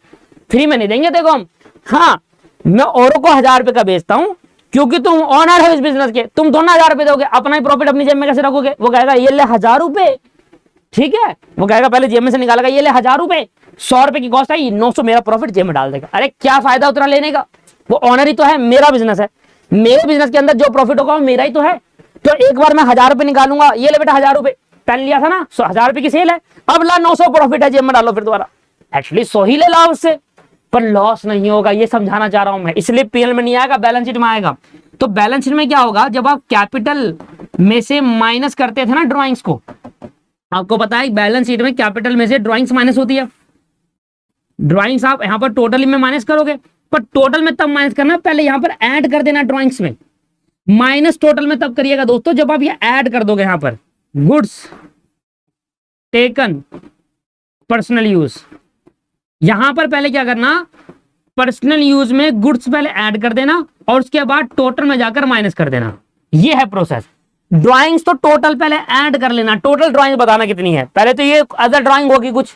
Speaker 1: फ्री में नहीं देंगे देखो हम। हाँ, मैं औरों को 1000 रुपए का बेचता हूं क्योंकि तुम ऑनर हो इस बिजनेस के, तुम दोनों 1000 रुपए दोगे, अपना ही प्रॉफिट अपनी जेब में कैसे रखोगे। वो कहेगा ये ले 1000 रुपए, ठीक है, वो कहेगा पहले जेब में से निकालेगा, ये ले 1000 रुपए, 100 रुपए की कॉस्ट आई, 900 मेरा प्रॉफिट जेब में डाल देगा। अरे क्या फायदा उतना लेने का, वो ऑनर ही तो है, मेरा बिजनेस है, मेरे बिजनेस के अंदर जो प्रॉफिट होगा वो मेरा ही तो है। तो एक बार मैं 1000 रुपए निकालूंगा, ये ले बेटा 1000 रुपए, पेन लिया था ना, 1000 रुपए की सेल है, अब ला 900 प्रॉफिट है, जेब में डालो फिर दोबारा, एटलीस्ट 100 ही ले ला उससे, पर लॉस नहीं होगा, ये समझाना चाह रहा हूं मैं। इसलिए पीएनएल में नहीं आएगा, बैलेंस शीट में आएगा। तो बैलेंस शीट में क्या होगा, जब आप कैपिटल में से माइनस करते थे ना ड्राइंग्स को, आपको पता है बैलेंस शीट में कैपिटल में से ड्राइंग्स माइनस होती है, ड्राइंग्स आप यहां पर टोटल में माइनस करोगे, पर टोटल में तब माइनस करना, पहले यहां पर ऐड कर देना ड्राइंग्स में, माइनस टोटल में तब करिएगा दोस्तों जब आप ये ऐड कर दोगे। यहां पर गुड्स टेकन पर्सनल यूज, यहां पर पहले क्या करना, पर्सनल यूज में गुड्स पहले ऐड कर देना और उसके बाद टोटल में जाकर माइनस कर देना, ये है प्रोसेस। ड्राइंग्स तो टोटल पहले ऐड कर लेना, टोटल ड्राइंग बताना कितनी है, पहले तो ये अदर ड्राइंग होगी, कुछ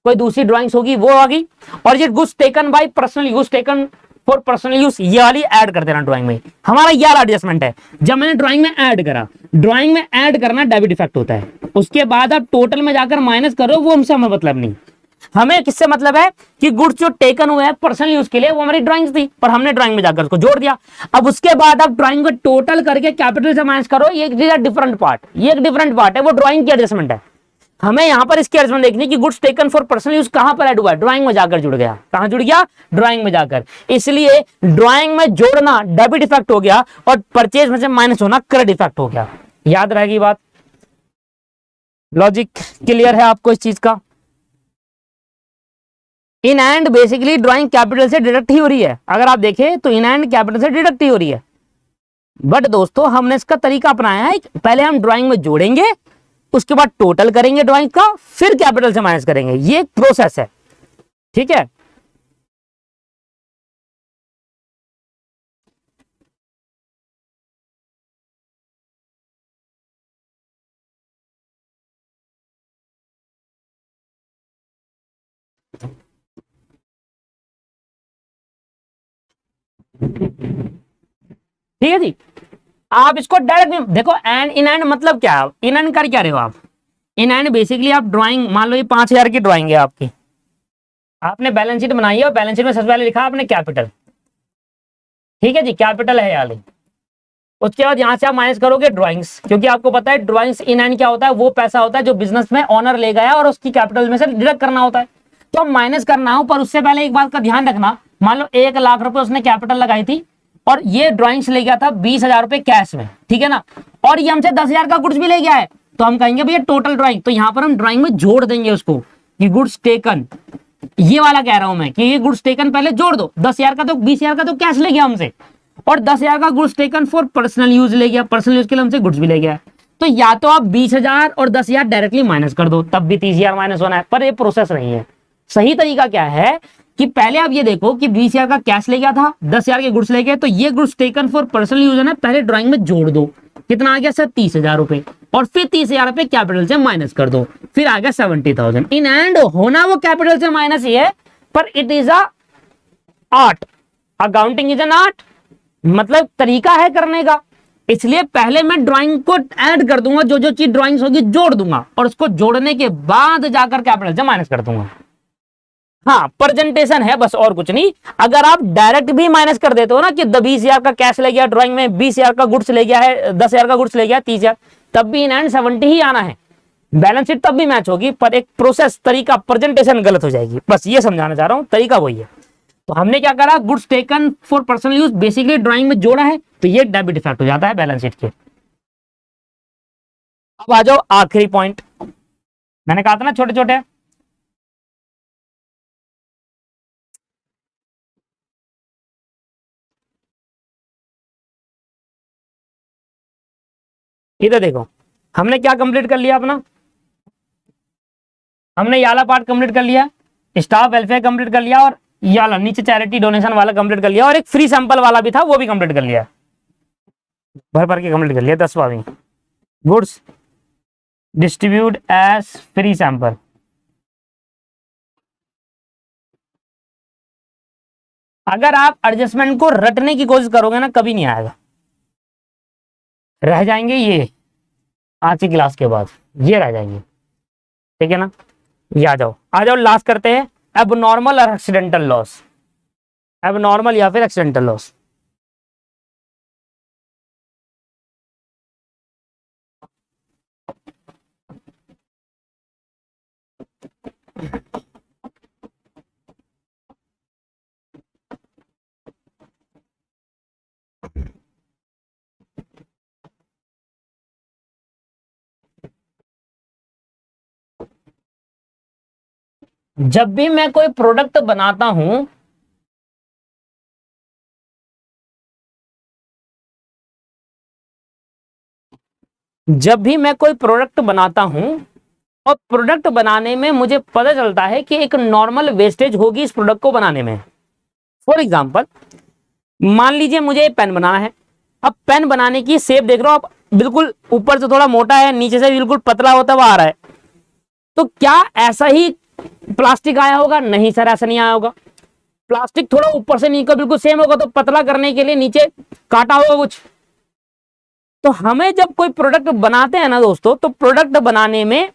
Speaker 1: कोई दूसरी ड्राइंग्स होगी वो आ गई, और ये goods taken bye personal use, taken for personal use, ये वाली ऐड कर देना ड्राइंग में। हमारा यार एडजस्टमेंट है, जब मैंने ड्राइंग में ऐड करा, ड्राइंग में ऐड करना डेबिट इफेक्ट होता है, उसके बाद आप टोटल में जाकर माइनस करो, वो हमसे हमें मतलब नहीं। हमें किससे मतलब है कि गुड्स जो टेकन हुए हैं पर्सनल यूज के लिए वो हमारी ड्राइंग्स थी, पर हमने ड्राइंग में जाकर उसको जोड़ दिया। अब उसके बाद आप ड्राइंग को टोटल करके कैपिटल से माइनस करो, ये एक डिफरेंट पार्ट, ये एक डिफरेंट पार्ट है, वो ड्राइंग की एडजस्टमेंट है। हमें यहां पर इसकी एडजस्टमेंट देखनी कि goods taken for personal use कहां पर ऐड हुआ है, ड्राइंग में जाकर जुड़ गया, कहां जुड़ गया, ड्राइंग में जाकर। इसलिए ड्राइंग में जोड़ना डेबिट इफेक्ट हो गया और परचेज में से माइनस होना क्रेडिट इफेक्ट हो गया। याद रहेगी बात, लॉजिक क्लियर है आपको इस चीज का। In and basically drawing capital से डिडक्ट ही हो रही है, अगर आप देखें तो इन एंड कैपिटल से डिडक्ट ही हो रही है। बट दोस्तों हमने इसका तरीका अपनाया है, पहले हम ड्राइंग में जोड़ेंगे, उसके बाद टोटल करेंगे ड्राइंग का, फिर कैपिटल से माइनस करेंगे। ये एक प्रोसेस है, ठीक है। ठीक है जी। आप इसको डायरेक्ट देखो, एंड इन एंड मतलब क्या है, इन एंड कर क्या रहे हो आप, इन एंड बेसिकली आप ड्राइंग, मान लो ये 5,000 की ड्राइंग है आपकी, आपने बैलेंस शीट बनाई है और बैलेंस शीट में सबसे पहले लिखा आपने कैपिटल, ठीक है जी, कैपिटल है यार। उसके बाद यहां से आप माइनस करोगे ड्राइंग्स, क्योंकि आपको पता है ड्राइंग्स इन एंड क्या होता है, वो पैसा होता है जो बिजनेस में ऑनर ले गया और उसकी कैपिटल में से डिडक्ट करना होता है। तो हम माइनस करना हो, पर उससे पहले एक बात का ध्यान रखना, मान लो 1,00,000 रुपए उसने कैपिटल लगाई थी और ये ड्राइंग्स ले गया था 20,000 रुपए कैश में, ठीक है ना, और ये हमसे 10,000 का गुड्स भी ले गया है, तो हम कहेंगे भैया टोटल ड्राइंग, तो यहां पर हम ड्राइंग में जोड़ देंगे उसको कि गुड्स टेकन, ये वाला कह रहा हूं मैं कि ये गुड्स टेकन पहले जोड़ दो, 10,000 का तो 20,000 का तो कैश ले गया हमसे, और 10,000 का goods taken for personal use ले गया, पर्सनल यूज के लिए हमसे गुड्स भी ले गया। तो या तो आप 20,000 और 10,000 डायरेक्टली माइनस कर दो, तब भी 30,000 माइनस होना है, पर ये प्रोसेस नहीं है। सही तरीका क्या है कि पहले आप ये देखो कि 20,000 का कैश ले गया था, 10,000 के गुड्स ले गए, तो ये goods taken for personal use है ना, पहले ड्राइंग में जोड़ दो, कितना आ गया सर 30,000 रुपए, और फिर 30,000 रुपए कैपिटल से माइनस कर दो, फिर आ गया 70,000। इन एंड होना वो कैपिटल से माइनस ही है, पर it is a art, accounting is an art, मतलब तरीका है करने का, इसलिए पहले मैं ड्राइंग को ऐड कर दूंगा, जो जो चीज ड्राइंग्स होगी जोड़ दूंगा, और उसको जोड़ने के बाद जाकर कैपिटल से माइनस कर दूंगा। हाँ, प्रेजेंटेशन है बस, और कुछ नहीं। अगर आप डायरेक्ट भी माइनस कर देते हो ना कि 20,000 का कैश ले गया ड्राइंग में, 20,000 का गुड्स ले गया है, 10,000 का गुड्स ले गया, 30,000, तब भी इन एंड 70 ही आना है, बैलेंस शीट तब भी मैच होगी, पर एक प्रोसेस तरीका प्रेजेंटेशन गलत हो जाएगी, बस ये समझाना चाह रहा हूं, तरीका वही है। तो हमने क्या करा, goods taken for personal use basically drawing में जोड़ा है, तो ये डेबिट इफेक्ट हो जाता है बैलेंस शीट के। अब आ जाओ आखिरी पॉइंट, मैंने कहा था ना छोटे छोटे, इधर देखो, हमने क्या कंप्लीट कर लिया अपना, हमने ये वाला पार्ट कंप्लीट कर लिया, स्टाफ वेलफेयर कंप्लीट कर लिया, और ये वाला नीचे चैरिटी डोनेशन वाला कंप्लीट कर लिया, और एक फ्री सैंपल वाला भी था वो भी कंप्लीट कर लिया, भर भर के कंप्लीट कर लिया 10वां भी। Goods distribute as free sample, अगर आप एडजस्टमेंट को रटने की कोशिश करोगे ना, कभी नहीं आएगा, रह जाएंगे ये आज की क्लास के बाद, ये रह जाएंगे, ठीक है ना। ये आ जाओ, आ जाओ, लास्ट करते हैं, अब नॉर्मल और एक्सीडेंटल लॉस, अब नॉर्मल या फिर एक्सीडेंटल लॉस। जब भी मैं कोई प्रोडक्ट बनाता हूं, जब भी मैं कोई प्रोडक्ट बनाता हूं और प्रोडक्ट बनाने में मुझे पता चलता है कि एक नॉर्मल वेस्टेज होगी इस प्रोडक्ट को बनाने में। फॉर एग्जांपल, मान लीजिए मुझे पेन बनाना है, अब पेन बनाने की शेप देख रहे हो आप, बिल्कुल ऊपर से थोड़ा मोटा है, नीचे से बिल्कुल पतला होता हुआ आ रहा है, तो क्या ऐसा ही प्लास्टिक आया होगा? नहीं सर, ऐसा नहीं आया होगा। प्लास्टिक थोड़ा ऊपर से नीचे बिल्कुल सेम होगा, तो पतला करने के लिए नीचे काटा होगा कुछ। तो हमें जब कोई प्रोडक्ट बनाते हैं ना दोस्तों, तो प्रोडक्ट बनाने में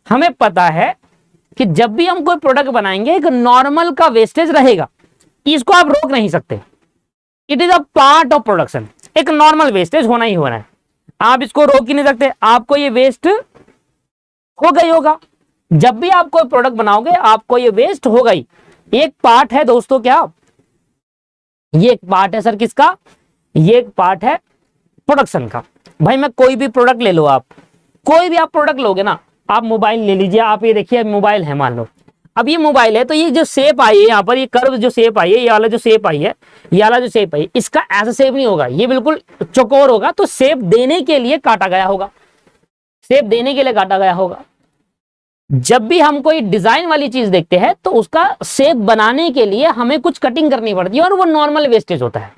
Speaker 1: हमें पता है कि जब भी हम कोई प्रोडक्ट बनाएंगे एक नॉर्मल का वेस्टेज रहेगा, इसको आप रोक नहीं सकते, it is a part of production, एक नॉर्मल वेस्टेज होना ही होना है, आप इसको रोक ही नहीं सकते, आपको ये वेस्ट हो गई होगा। जब भी आप कोई प्रोडक्ट बनाओगे आपको ये वेस्ट होगा ही, एक पार्ट है दोस्तों, क्या ये एक पार्ट है सर किसका? ये एक पार्ट है प्रोडक्शन का। भाई मैं कोई भी प्रोडक्ट ले लो, आप कोई भी आप प्रोडक्ट लोगे ना, आप मोबाइल ले लीजिए, आप ये देखिए मोबाइल है मान लो, अब ये मोबाइल है तो ये जो शेप आई है यहाँ पर, ये कर्व जो शेप आई है, ये वाला जो शेप आई है, ये वाला जो शेप आई है, इसका ऐसा शेप नहीं होगा, ये बिल्कुल चौकोर होगा। तो शेप देने के लिए काटा गया होगा, शेप देने के लिए काटा गया होगा। जब भी हम कोई डिजाइन वाली चीज देखते हैं तो उसका शेप बनाने के लिए हमें कुछ कटिंग करनी पड़ती है, और वो नॉर्मल वेस्टेज होता है।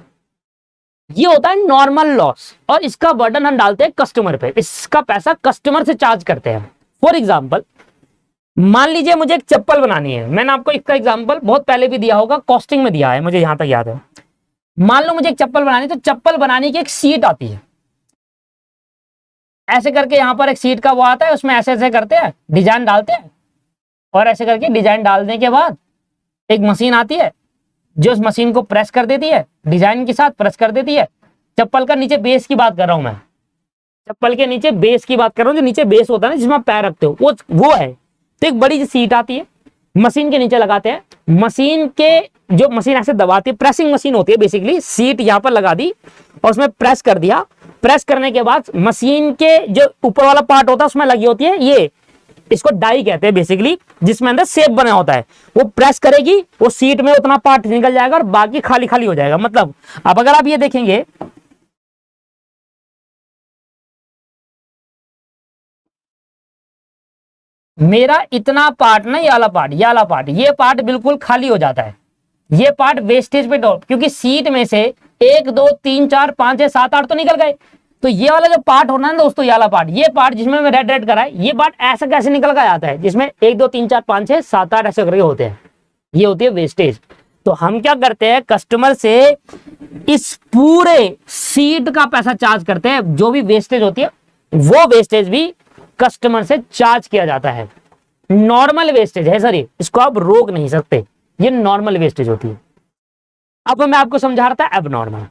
Speaker 1: ये होता है नॉर्मल लॉस, और इसका बर्डन हम डालते हैं कस्टमर पे, इसका पैसा कस्टमर से चार्ज करते हैं। फॉर एग्जाम्पल, मान लीजिए मुझे एक चप्पल बनानी है, मैंने आपको इसका एग्जाम्पल बहुत पहले भी दिया होगा, कॉस्टिंग में दिया है, मुझे यहां तक याद है। मान लो मुझे एक चप्पल बनानी, तो चप्पल बनाने की एक सीट आती है, ऐसे करके यहां पर एक सीट का वो आता है, उसमें ऐसे ऐसे करते हैं, डिजाइन डालते हैं, और ऐसे करके डिजाइन डालने के बाद एक मशीन आती है जो उस मशीन को प्रेस कर देती है, डिजाइन के साथ प्रेस कर देती है। चप्पल का नीचे बेस की बात कर रहा हूं मैं, चप्पल के नीचे बेस की बात कर रहा हूं, जो नीचे बेस होता है ना जिसमें आप पैर रखते हो, वो है। तो एक बड़ी सी सीट आती है, मशीन के नीचे लगाते हैं, मशीन के जो मशीन ऐसे दबाती है, प्रेसिंग मशीन होती है बेसिकली, सीट यहां पर लगा दी और उसमें प्रेस कर दिया। प्रेस करने के बाद मशीन के जो ऊपर वाला पार्ट होता है उसमें लगी होती है ये, इसको डाई कहते हैं बेसिकली, जिसमें अंदर शेप बना होता है। वो प्रेस करेगी, वो सीट में उतना पार्ट निकल जाएगा और बाकी खाली खाली हो जाएगा। मतलब अब अगर आप ये देखेंगे, मेरा इतना पार्ट ना, ये वाला पार्ट, ये वाला पार्ट, ये पार्ट बिल्कुल खाली हो जाता है, ये पार्ट वेस्टेज पे ड्रॉप, क्योंकि सीट में से 1 2 3 4 5 6 7 8 तो निकल गए। तो ये वाला जो पार्ट होना है ना दोस्तों, ये वाला पार्ट, ये पार्ट जिसमें मैं रेड रेड करा है, ये पार्ट ऐसा कैसे निकल कर आता है, जिसमें 1 2 3 4 5 6 7 8 ऐसे करके होते हैं, ये होती है वेस्टेज। तो हम क्या करते हैं, कस्टमर से इस पूरे सीट का पैसा चार्ज करते हैं, जो भी वेस्टेज होती है वो वेस्टेज भी कस्टमर से चार्ज किया जाता है। नॉर्मल वेस्टेज है सर ये, इसको आप रोक नहीं सकते, ये नॉर्मल वेस्टेज होती है। अब मैं आपको समझा रहा था एबनॉर्मल।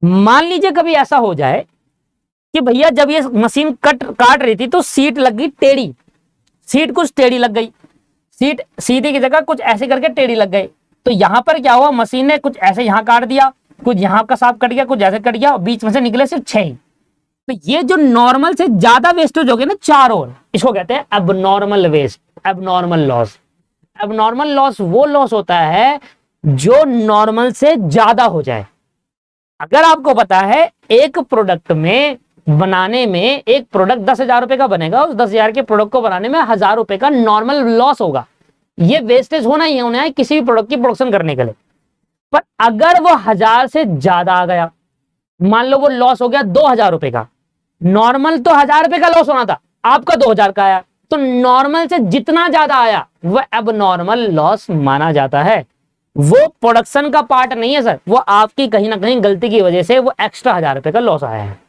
Speaker 1: मान लीजिए कभी ऐसा हो जाए कि भैया जब ये मशीन काट रही थी तो सीट लग गई टेढ़ी, सीट कुछ टेढ़ी लग गई, सीट सीधी की जगह कुछ ऐसे करके टेढ़ी लग गई। तो यहां पर क्या हुआ, मशीन ने कुछ ऐसे यहां काट दिया, कुछ यहां का सांप कट गया, कुछ ऐसे कट गया, और बीच में से निकले सिर्फ 6। तो ये जो नॉर्मल से ज्यादा वेस्टेज हो गया ना, 4 और, इसको कहते हैं abnormal waste, abnormal loss. Abnormal loss वो लॉस होता है जो नॉर्मल से ज्यादा हो जाए। अगर आपको पता है एक प्रोडक्ट में बनाने में, एक प्रोडक्ट 10,000 रुपए का बनेगा, उस 10,000 के प्रोडक्ट को बनाने में 1,000 रुपए का नॉर्मल लॉस होगा, ये वेस्टेज होना ही होना है किसी भी प्रोडक्ट की प्रोडक्शन करने के लिए। पर अगर वो 1,000 से ज्यादा आ गया, मान लो वो लॉस हो गया 2,000 रुपए का, नॉर्मल तो 1,000 रुपए का लॉस होना था, आपका 2,000 का आया, तो नॉर्मल से जितना ज्यादा आया वह एबनॉर्मल लॉस माना जाता है। वो प्रोडक्शन का पार्ट नहीं है सर, वो आपकी कहीं ना कहीं गलती की वजह से वो एक्स्ट्रा 1,000 रुपए का लॉस आया है।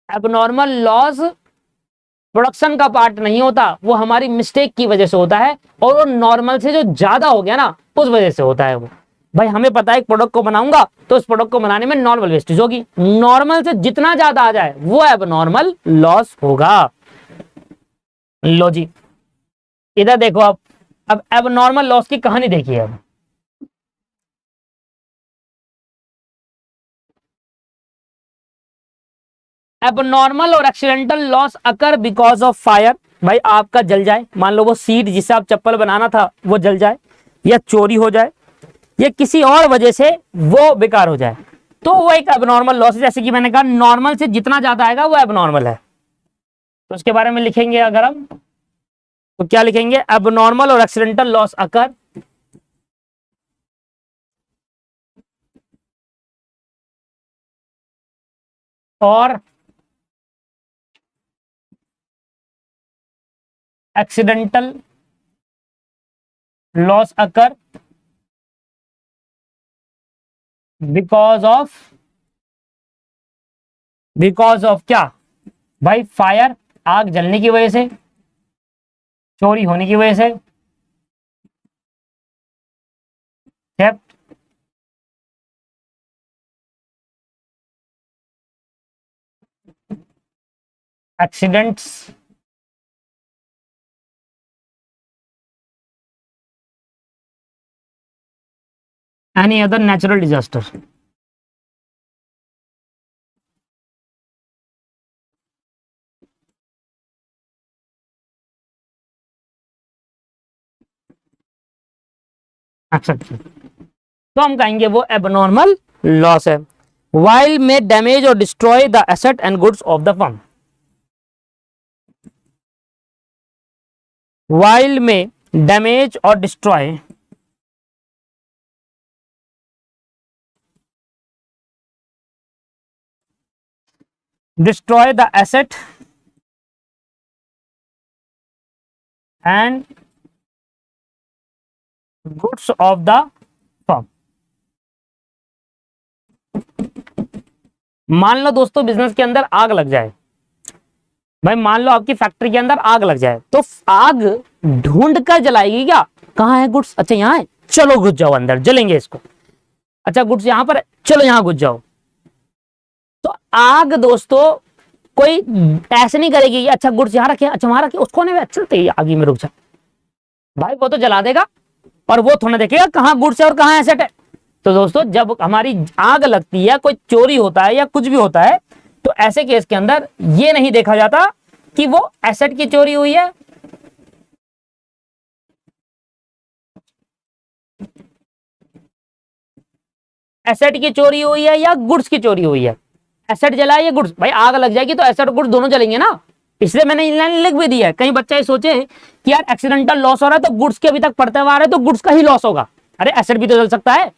Speaker 1: एबनॉर्मल लॉस प्रोडक्शन का पार्ट नहीं होता, वो हमारी मिस्टेक की वजह से होता है, और वो नॉर्मल से जो ज्यादा हो गया ना उस वजह से होता है। वो भाई हमें पता है एक प्रोडक्ट को बनाऊंगा तो उस प्रोडक्ट को बनाने में नॉर्मल वेस्टेज होगी, नॉर्मल से जितना ज्यादा आ जाए वो एबनॉर्मल लॉस होगा। लो जी, इधर देखो आप, अब एबनॉर्मल लॉस की कहानी देखिए। अब एबनॉर्मल और accidental loss occur because of fire, भाई आपका जल जाए, मान लो वो सीट जिससे आप चप्पल बनाना था वो जल जाए, या चोरी हो जाए, या किसी और वजह से वो बेकार हो जाए, तो वो एक एबनॉर्मल लॉस है। जैसे कि मैंने कहा नॉर्मल से जितना ज्यादा आएगा वो एबनॉर्मल है। तो उसके बारे में लिखेंगे अगर हम, तो क्या लिखेंगे, एबनॉर्मल और एक्सीडेंटल लॉस अकर और accidental loss occur because of क्या, भाई फायर, आग जलने की वजह से, चोरी होने की वजह से, theft, accidents, any other natural disaster. Exception, तो हम कहेंगे वो एबनॉर्मल लॉस है। वाइल में डैमेज और destroy the asset and goods of the firm, while में डैमेज और destroy destroy the asset and goods of the firm। मान लो दोस्तों बिजनेस के अंदर आग लग जाए, भाई मान लो आपकी फैक्ट्री के अंदर आग लग जाए, तो आग ढूंढ कर जलाएगी क्या, कहाँ है गुड्स, अच्छा यहाँ है, चलो घुस जाओ अंदर, जलेंगे इसको, अच्छा गुड्स यहाँ पर, चलो यहाँ घुस जाओ। तो आग दोस्तों कोई ऐसे नहीं करेगी कि अच्छा गुड्स यहाँ रखे, अच्छा वहां रखे, उसको नहीं चलते आगे में रुक जा, भाई वो तो जला देगा और वो थोड़ा देखेगा कहाँ गुड्स है और कहाँ एसेट है। तो दोस्तों जब हमारी आग लगती है, कोई चोरी होता है या कुछ भी होता है, तो ऐसे केस के अंदर ये नहीं देखा जाता कि वो एसेट की चोरी हुई है एसेट की चोरी हुई है या गुड्स की चोरी हुई है। एसेट जला है या गुड्स, भाई आग लग जाएगी तो एसेट और गुड्स दोनों जलेंगे ना, इसलिए मैंने लाइन लिख भी दिया है। कई बच्चे सोचे कि यार एक्सीडेंटल लॉस हो रहा है तो गुड्स के अभी तक पड़ते हुए आ रहे हैं तो गुड्स का ही लॉस होगा, अरे एसेट भी तो जल सकता है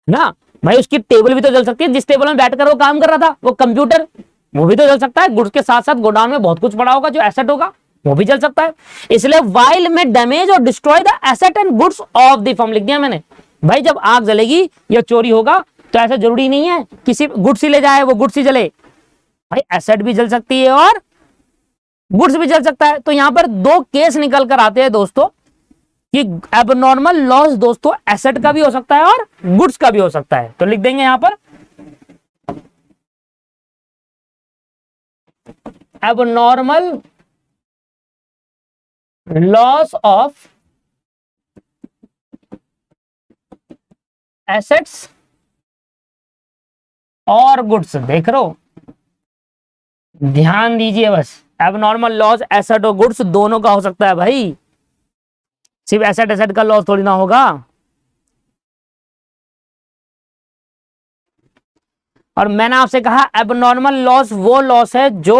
Speaker 1: ना भाई, उसकी टेबल भी तो जल सकती है, जिस टेबल में बैठकर वो काम कर रहा था वो कंप्यूटर, वो भी तो जल सकता है। गुड्स के साथ साथ गोडाउन में बहुत कुछ पड़ा होगा जो एसेट होगा, वो भी जल सकता है। इसलिए वाइल में डैमेज और destroy the asset and goods of the firm लिख दिया मैंने। भाई जब आग जलेगी या चोरी होगा तो ऐसा जरूरी नहीं है किसी गुड्स ही ले जाए वो गुड्स ही जले, भाई एसेट भी जल सकती है और गुड्स भी जल सकता है। तो यहां पर दो केस निकल कर आते हैं दोस्तों कि एबनॉर्मल लॉस दोस्तों एसेट का भी हो सकता है और गुड्स का भी हो सकता है। तो लिख देंगे यहां पर एबनॉर्मल लॉस ऑफ एसेट्स और गुड्स। देख रहे हो, ध्यान दीजिए बस, एबनॉर्मल लॉस एसेट और गुड्स दोनों का हो सकता है भाई, सिर्फ एसेट का लॉस थोड़ी ना होगा। और मैंने आपसे कहा एबनॉर्मल लॉस वो लॉस है जो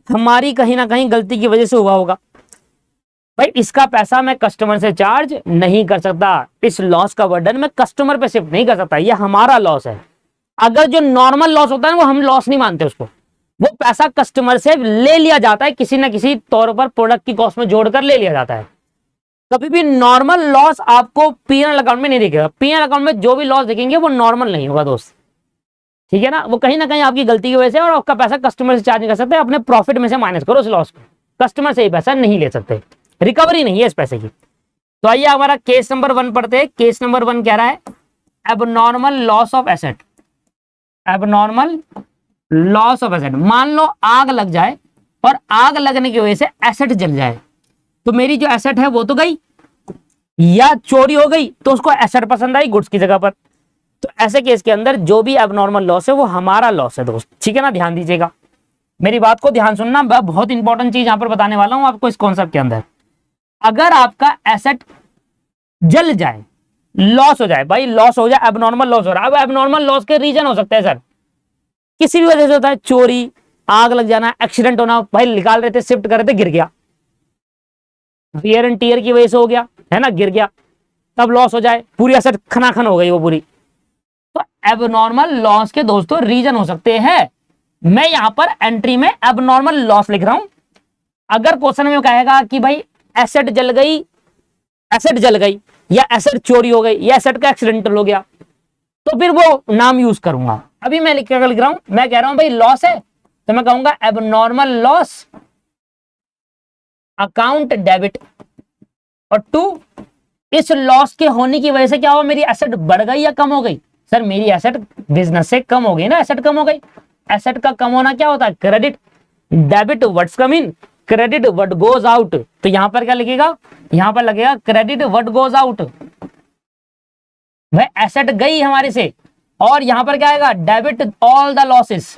Speaker 1: हमारी कहीं ना कहीं गलती की वजह से हुआ होगा। भाई इसका पैसा मैं कस्टमर से चार्ज नहीं कर सकता, इस लॉस का बर्डन मैं कस्टमर पे शिफ्ट नहीं कर सकता, ये हमारा लॉस है। अगर जो नॉर्मल लॉस होता है वो हम लॉस नहीं मानते उसको, वो पैसा कस्टमर से ले लिया जाता है, किसी ना किसी तौर पर प्रोडक्ट की कॉस्ट में जोड़कर ले लिया जाता है। कभी भी नॉर्मल लॉस आपको पीएनएल अकाउंट में नहीं दिखेगा, पीएनएल अकाउंट में जो भी लॉस दिखेंगे वो नॉर्मल नहीं होगा दोस्त, ठीक है ना, वो कहीं ना कहीं आपकी गलती की वजह से, और आपका पैसा कस्टमर से चार्ज नहीं कर सकते, अपने प्रॉफिट में से माइनस करो उस लॉस को, कस्टमर से ही पैसा नहीं ले सकते, रिकवरी नहीं है इस पैसे की। तो आइए हमारा केस नंबर 1 पढ़ते हैं। केस नंबर 1 कह रहा है abnormal loss of asset, abnormal loss of asset. मान लो आग लग जाए और आग लगने की वजह से एसेट जल जाए, तो मेरी जो एसेट है वो तो गई, या चोरी हो गई तो उसको एसेट पसंद आई गुड्स की जगह पर। तो ऐसे केस के अंदर जो भी एबनॉर्मल लॉस है वो हमारा लॉस है दोस्त, ठीक है ना, ध्यान दीजिएगा, मेरी बात को ध्यान सुनना, बहुत इंपॉर्टेंट चीज यहां पर बताने वाला हूं आपको इस कॉन्सेप्ट के अंदर। अगर आपका एसेट जल जाए, लॉस हो जाए, भाई लॉस हो जाए, एबनॉर्मल लॉस हो रहा है, अब एबनॉर्मल लॉस के रीजन हो सकते हैं सर, किसी भी वजह से होता है, चोरी, आग लग जाना, एक्सीडेंट होना, भाई निकाल रहे थे शिफ्ट कर रहे थे गिर गया, वियर एंड टीयर की वजह से हो गया है ना, गिर गया, तब लॉस हो जाए, पूरी एसेट खनाखन हो गई वो पूरी। तो एबनॉर्मल लॉस के दोस्तों रीजन हो सकते हैं, मैं यहां पर एंट्री में एबनॉर्मल लॉस लिख रहा हूं। अगर क्वेश्चन में कहेगा कि भाई एसेट जल गई, एसेट जल गई या एसेट चोरी हो गई या एसेट का एक्सीडेंटल हो गया, तो फिर वो नाम यूज करूंगा। अभी मैं लिख रहा हूं, मैं कह रहा हूं भाई लॉस है तो मैं कहूंगा एबनॉर्मल लॉस अकाउंट डेबिट। और 2, इस लॉस के होने की वजह से क्या हुआ, मेरी एसेट बढ़ गई या कम हो गई, सर मेरी एसेट बिजनेस से कम हो गई ना, एसेट कम हो गई। एसेट का कम होना क्या होता है, credit, debit what's come in, credit what goes out. तो यहां पर क्या लिखेगा, यहां पर लगेगा क्रेडिट व्हाट गोज आउट, भाई एसेट गई हमारे से, और यहां पर क्या आएगा, डेबिट ऑल द लॉसेस,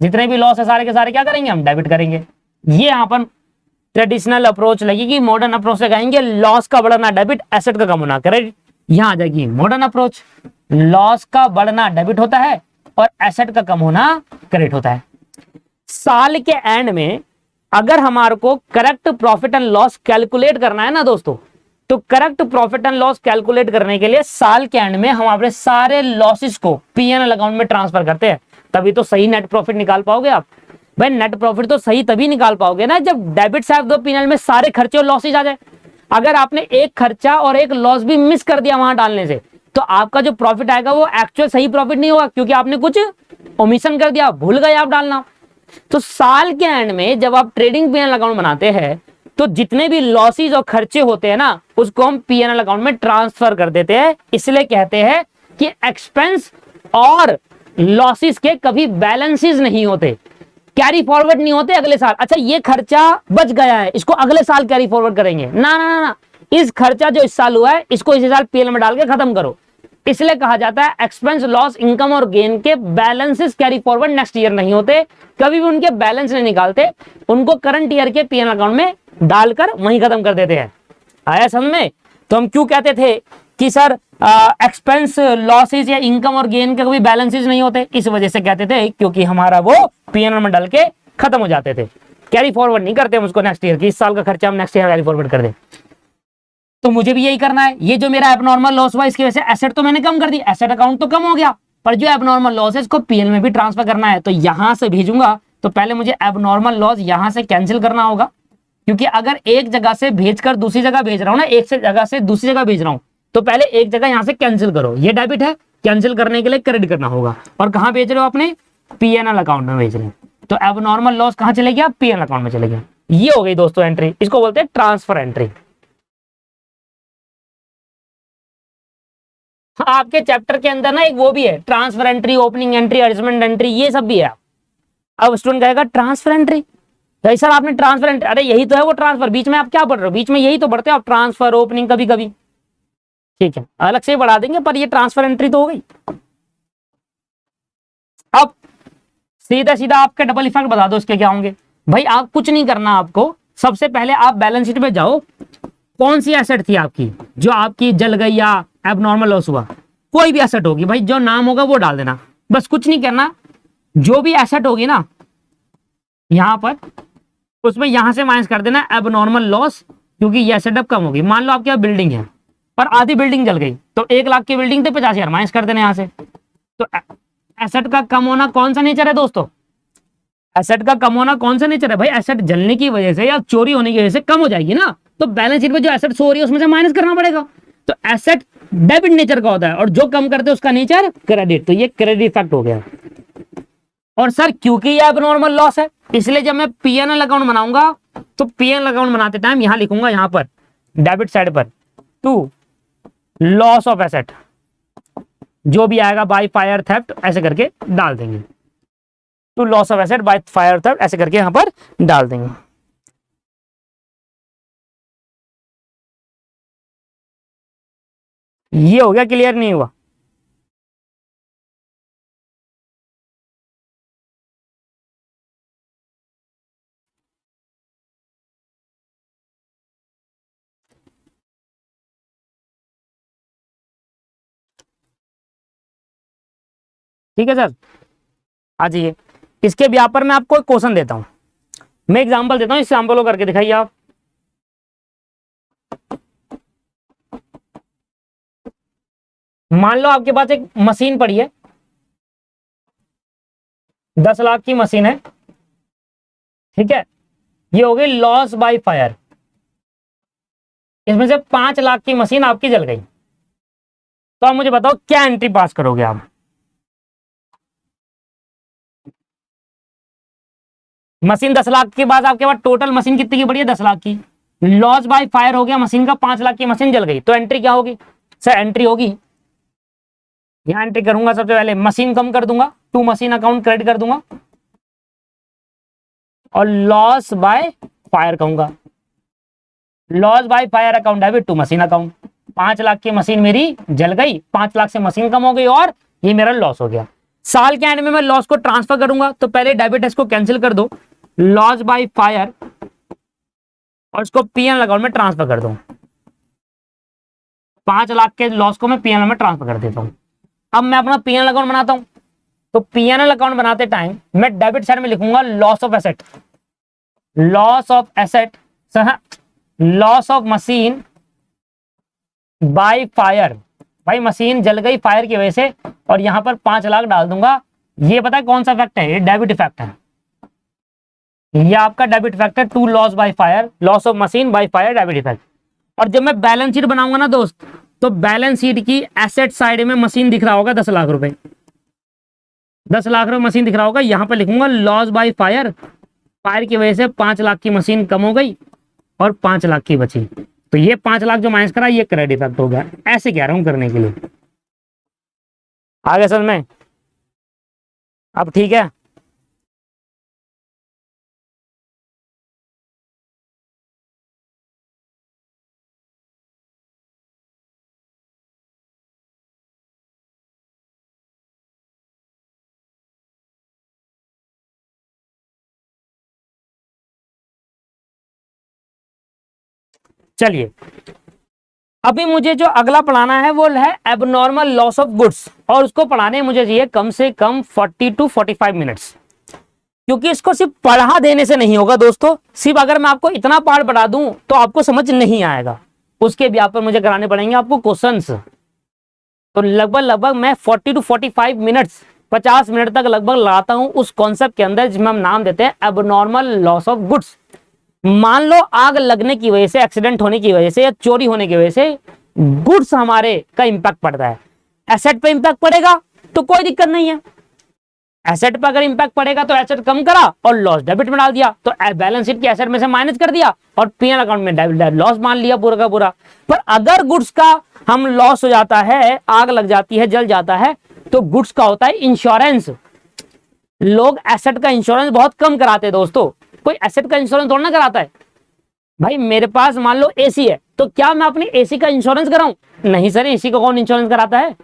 Speaker 1: जितने भी लॉस है सारे के सारे क्या करेंगे हम, डेबिट करेंगे। ये यहां पर ट्रेडिशनल अप्रोच लगेगी, मॉडर्न अप्रोच से कहेंगे लॉस का बढ़ना डेबिट, एसेट का कम होना क्रेडिट। यहां आ जाएगी मॉडर्न अप्रोच। लॉस का बढ़ना डेबिट होता है और एसेट का कम होना क्रेडिट होता है। साल के एंड में अगर हमारे को correct profit and loss calculate करना है ना दोस्तों, तो correct profit and loss calculate करने के लिए साल के एंड में हम अपने सारे लॉसेस को पीएनएल अकाउंट में ट्रांसफर करते हैं, तभी तो सही नेट प्रॉफिट निकाल पाओगे आप। भाई नेट प्रॉफिट तो सही तभी निकाल पाओगे ना जब डेबिट साइड दो पीएनएल में सारे खर्चे और लॉसेज आ जाए। अगर आपने एक खर्चा और एक लॉस भी मिस कर दिया वहां डालने से, तो आपका जो प्रॉफिट आएगा वो एक्चुअल सही प्रॉफिट नहीं होगा, क्योंकि आपने कुछ ओमिशन कर दिया, भूल गए आप डालना। तो साल के एंड में जब आप ट्रेडिंग पीएनएल अकाउंट बनाते हैं, तो जितने भी लॉसेज और खर्चे होते हैं ना, उसको हम पीएनएल अकाउंट में ट्रांसफर कर देते हैं। इसलिए कहते हैं कि एक्सपेंस और लॉसेज के कभी बैलेंसेस नहीं होते, कैरी फॉरवर्ड नहीं होते अगले साल। अच्छा ये खर्चा बच गया है, इसको अगले साल कैरी फॉरवर्ड करेंगे, ना ना ना ना, इस खर्चा जो इस साल हुआ है इसको इसी साल पीएनएल में डाल के खत्म करो। इसलिए कहा जाता है एक्सपेंस, लॉस, इनकम और गेन के balances carry forward next year नहीं होते, कभी भी उनके बैलेंस नहीं निकालते, उनको करंट ईयर के पीएनएल अकाउंट में डालकर वहीं खत्म कर देते हैं। आया समझ में? तो हम क्यों कहते थे कि सर एक्सपेंस, लॉसेज या इनकम और गेन के कभी बैलेंसेस नहीं होते, इस वजह से कहते थे क्योंकि हमारा वो पीएनएल में डाल के खत्म हो जाते थे, कैरी फॉरवर्ड नहीं करते हम उसको नेक्स्ट ईयर की, इस साल का खर्चा हम नेक्स्ट ईयर कैरी फॉरवर्ड कर दे। तो मुझे भी यही करना है। ये जो मेरा एबनॉर्मल लॉस हुआ इसकी वजह से एसेट तो मैंने कम कर दी, एसेट अकाउंट तो कम हो गया, पर जो एबनॉर्मल लॉस है इसको पीएनएल में भी ट्रांसफर करना है। तो यहां से भेजूंगा तो पहले मुझे एबनॉर्मल लॉस यहां से कैंसिल करना होगा, क्योंकि अगर एक जगह से भेजकर दूसरी जगह भेज रहा हूं ना, एक से जगह से दूसरी जगह भेज रहा हूं, तो पहले एक जगह यहां से कैंसिल करो। ये डेबिट है, कैंसिल करने के लिए क्रेडिट करना होगा। और कहां भेज रहे हो? अपने पीएनएल अकाउंट में भेज रहे हैं। तो एबनॉर्मल लॉस कहां चले गया? पीएनएल अकाउंट में चले गया। ये हो गई दोस्तों एंट्री, इसको बोलते हैं ट्रांसफर एंट्री। आपके चैप्टर के अंदर ना एक वो भी है, transfer entry, opening entry, adjustment entry, ये सब भी है। अब स्टूडेंट कहेगा ट्रांसफर एंट्री, तो सर आपने ट्रांसफर एंट्री, अरे यही तो है वो ट्रांसफर। बीच में आप क्या पढ़ रहे हो? बीच में यही तो पढ़ते हो आप, ट्रांसफर, ओपनिंग, कभी कभी, ठीक है अलग से बढ़ा देंगे, पर ये ट्रांसफर एंट्री तो हो गई। अब सीधा सीधा आपके डबल इफेक्ट बता दो इसके क्या होंगे। भाई आप कुछ नहीं करना, आपको सबसे पहले आप बैलेंस शीट में जाओ, कौन सी एसेट थी आपकी जो आपकी जल गई या एबनॉर्मल लॉस हुआ, कोई भी एसेट होगी भाई, जो नाम होगा वो डाल देना, बस कुछ नहीं करना। जो भी एसेट होगी ना यहां पर, उसमें यहां से माइनस कर देना एबनॉर्मल लॉस, क्योंकि ये एसेट अब कम होगी। मान लो आपके यहाँ बिल्डिंग है पर आधी बिल्डिंग जल गई, तो 1 लाख की बिल्डिंग थे, 50,000 माइनस कर देना यहां से। तो एसेट का कम होना कौन सा नेचर है दोस्तों? एसेट का कम होना कौन सा नेचर है भाई? एसेट जलने की वजह से या चोरी होने की वजह से कम हो जाएगी ना, तो बैलेंस शीट में जो एसेट सो रही है उसमें से माइनस करना पड़ेगा। तो एसेट डेबिट नेचर का होता है और जो कम करते हैं उसका नेचर क्रेडिट, तो ये क्रेडिट इफेक्ट हो गया। और सर क्योंकि ये एबनॉर्मल लॉस है, इसलिए जब मैं पीएनएल अकाउंट बनाऊंगा तो पीएनएल अकाउंट बनाते टाइम यहां लिखूंगा, यहां पर डेबिट साइड पर टू लॉस ऑफ एसेट, जो भी आएगा बाय फायर थेफ्ट ऐसे करके डाल देंगे, to loss of asset by fire theft ऐसे करके यहां पर डाल देंगे। ये हो गया क्लियर? नहीं हुआ? ठीक है सर, आ जाइए। इसके व्यापार में आपको एक क्वेश्चन देता हूं, मैं एग्जांपल देता हूं, इस एग्जांपल को करके दिखाइए आप। मान लो आपके पास एक मशीन पड़ी है, 10 लाख की मशीन है, ठीक है, ये हो गई लॉस बाय फायर। इसमें से 5 लाख की मशीन आपकी जल गई, तो आप मुझे बताओ क्या एंट्री पास करोगे आप? मशीन 10 लाख के बाद आपके पास टोटल मशीन कितनी की पड़ी है? 10 लाख की। लॉस बाय फायर हो गया मशीन का, 5 लाख की मशीन जल गई, तो एंट्री क्या होगी सर? एंट्री होगी, यहां एंट्री करूंगा सबसे पहले, मशीन कम कर दूंगा, टू मशीन अकाउंट क्रेडिट कर दूंगा, और लॉस बाय फायर कहूंगा। Loss by fire account debit to machine account. 5 lakh की मशीन मेरी जल गई, 5 लाख से मशीन कम हो गई और ये मेरा लॉस हो गया। साल के एंड में मैं लॉस को ट्रांसफर करूंगा, तो पहले डेबिट इसको कैंसिल कर दो, लॉस बाय फायर, और इसको पीएनएल अकाउंट में ट्रांसफर कर दो। 5 लाख के लॉस को मैं पीएनएल में ट्रांसफर कर देता हूं। अब मैं अपना पीएनएल अकाउंट बनाता हूं, तो पीएनएल अकाउंट बनाते टाइम मैं डेबिट साइड में लिखूंगा loss of asset, loss of asset, loss of machine by fire. भाई मशीन जल गई फायर की वजह से, और यहां पर 5 लाख डाल दूंगा। ये पता है कौन सा इफेक्ट है? ये डेबिट इफेक्ट है, ये आपका डेबिट इफेक्ट है, to loss by fire, loss of machine by fire, debit effect. और जब मैं बैलेंस शीट बनाऊंगा ना दोस्त, तो बैलेंस शीट की एसेट साइड में मशीन दिख रहा होगा 10 लाख रुपए, 10 लाख रुपए मशीन दिख रहा होगा, यहां पर लिखूंगा लॉस बाय फायर, फायर की वजह से 5 लाख की मशीन कम हो गई और 5 लाख की बची। तो ये 5 लाख जो माइनस करा, ये क्रेडिट इफेक्ट हो गया। ऐसे कह रहा हूं करने के लिए, आगे समझ में? अब ठीक है। चलिए, अभी मुझे जो अगला पढ़ाना है वो है एबनॉर्मल लॉस ऑफ गुड्स, और उसको पढ़ाने मुझे चाहिए कम से कम 40 to 45 मिनट्स, क्योंकि इसको सिर्फ पढ़ा देने से नहीं होगा दोस्तों। सिर्फ अगर मैं आपको इतना पार्ट पढ़ा दूं तो आपको समझ नहीं आएगा, उसके भी पर मुझे कराने पड़ेंगे आपको क्वेश्चंस। तो लगभग मैं 40 to 45 मिनट्स, 50 मिनट तक लगभग लगाता हूं उस कॉन्सेप्ट के अंदर जिसमें हम नाम देते हैं एबनॉर्मल लॉस ऑफ गुड्स। मान लो आग लगने की वजह से, एक्सीडेंट होने की वजह से या चोरी होने की वजह से गुड्स हमारे का इंपैक्ट पड़ता है, एसेट पे इंपैक्ट पड़ेगा तो कोई दिक्कत नहीं है। एसेट पर अगर इंपैक्ट पड़ेगा तो एसेट कम करा और लॉस डेबिट में डाल दिया, तो बैलेंस शीट की एसेट में से माइनस कर दिया और पीएनएल अकाउंट में लॉस मान लिया पूरा का पूरा। पर अगर गुड्स का हम लॉस हो जाता है, आग लग जाती है, जल जाता है, तो गुड्स का होता है इंश्योरेंस। लोग एसेट का इंश्योरेंस बहुत कम कराते हैं दोस्तों, कोई एसेट का इंश्योरेंस थोड़ा ना कराता है। भाई मेरे पास मान लो एसी है, तो क्या मैं अपनी एसी का इंश्योरेंस कराऊं? नहीं सर, एसी का कौन इंश्योरेंस कराता है?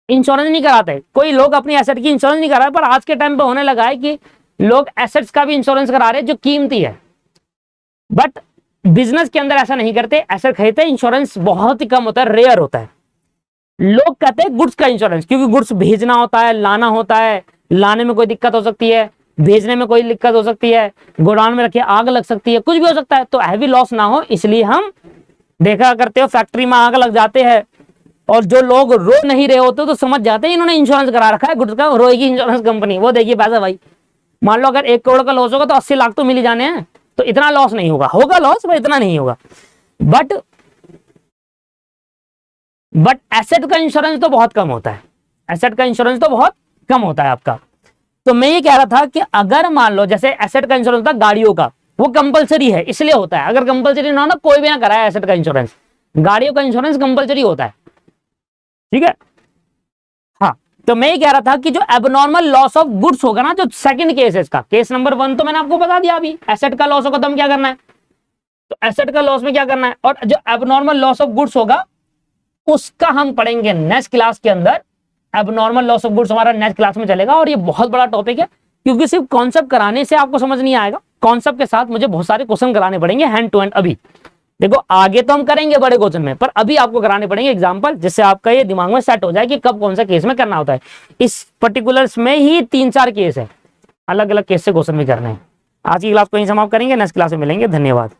Speaker 1: इंश्योरेंस नहीं कराते कोई, लोग अपनी एसेट की इंश्योरेंस नहीं करा। पर आज के टाइम पे होने लगा है कि लोग एसेट्स का भी इंश्योरेंस करा रहे हैं जो कीमती है, बट बिजनेस के अंदर ऐसा नहीं करते। एसेट खरीदते, इंश्योरेंस बहुत ही कम होता है, रेयर होता है। लोग कहते हैं गुड्स का इंश्योरेंस, क्योंकि गुड्स भेजना होता है, लाना होता है, लाने में कोई दिक्कत हो सकती है, भेजने में कोई दिक्कत हो सकती है, गोडाउन में रखे आग लग सकती है, कुछ भी हो सकता है, तो हैवी लॉस ना हो इसलिए हम देखा करते हो फैक्ट्री में आग लग जाते हैं और जो लोग रो नहीं रहे होते तो समझ जाते हैं इन्होंने इंश्योरेंस करा रखा है गुड्स का, रोएगी इंश्योरेंस कंपनी, वो देखिए पैसा। भाई मान लो अगर 1 करोड़ का लॉस होगा तो 80 लाख तो मिल ही जाने हैं, तो इतना लॉस नहीं होगा, होगा लॉस पर इतना नहीं होगा। बट एसेट का इंश्योरेंस तो बहुत कम होता है, एसेट का इंश्योरेंस तो बहुत कम होता है आपका। तो मैं ये कह रहा था कि अगर मान लो जैसे एसेट का इंश्योरेंस होता है गाड़ियों का, वो कंपलसरी है इसलिए होता है। अगर कंपलसरी ना हो ना, कोई भी ना कराए एसेट का इंश्योरेंस, गाड़ियों का इंश्योरेंस कंपलसरी होता है, ठीक है। हाँ, तो मैं ये कह रहा था कि जो एबनॉर्मल लॉस ऑफ गुड्स होगा ना, जो सेकंड केस है इसका, केस नंबर 1 तो मैंने आपको बता दिया अभी, एसेट का लॉस होगा तो हम क्या करना है, तो एसेट का लॉस में क्या करना है, और जो एबनॉर्मल लॉस ऑफ गुड्स होगा उसका हम पढ़ेंगे नेक्स्ट क्लास के अंदर। एबनॉर्मल लॉस ऑफ गुड्स हमारा नेक्स्ट क्लास में चलेगा, और ये बहुत बड़ा टॉपिक है, क्योंकि सिर्फ कॉन्सेप्ट कराने से आपको समझ नहीं आएगा, कॉन्सेप्ट के साथ मुझे बहुत सारे क्वेश्चन कराने पड़ेंगे हैंड टू हैंड। अभी देखो आगे तो हम करेंगे बड़े क्वेश्चन में, पर अभी आपको कराने पड़ेंगे एग्जांपल, जिससे आपका ये दिमाग में सेट हो जाए कि कब कौन सा केस में करना होता है। इस पर्टिकुलर्स में ही 3-4 केस है, अलग अलग केस से क्वेश्चन भी करने हैं। आज की क्लास को यहीं समाप्त करेंगे, नेक्स्ट क्लास में मिलेंगे, धन्यवाद।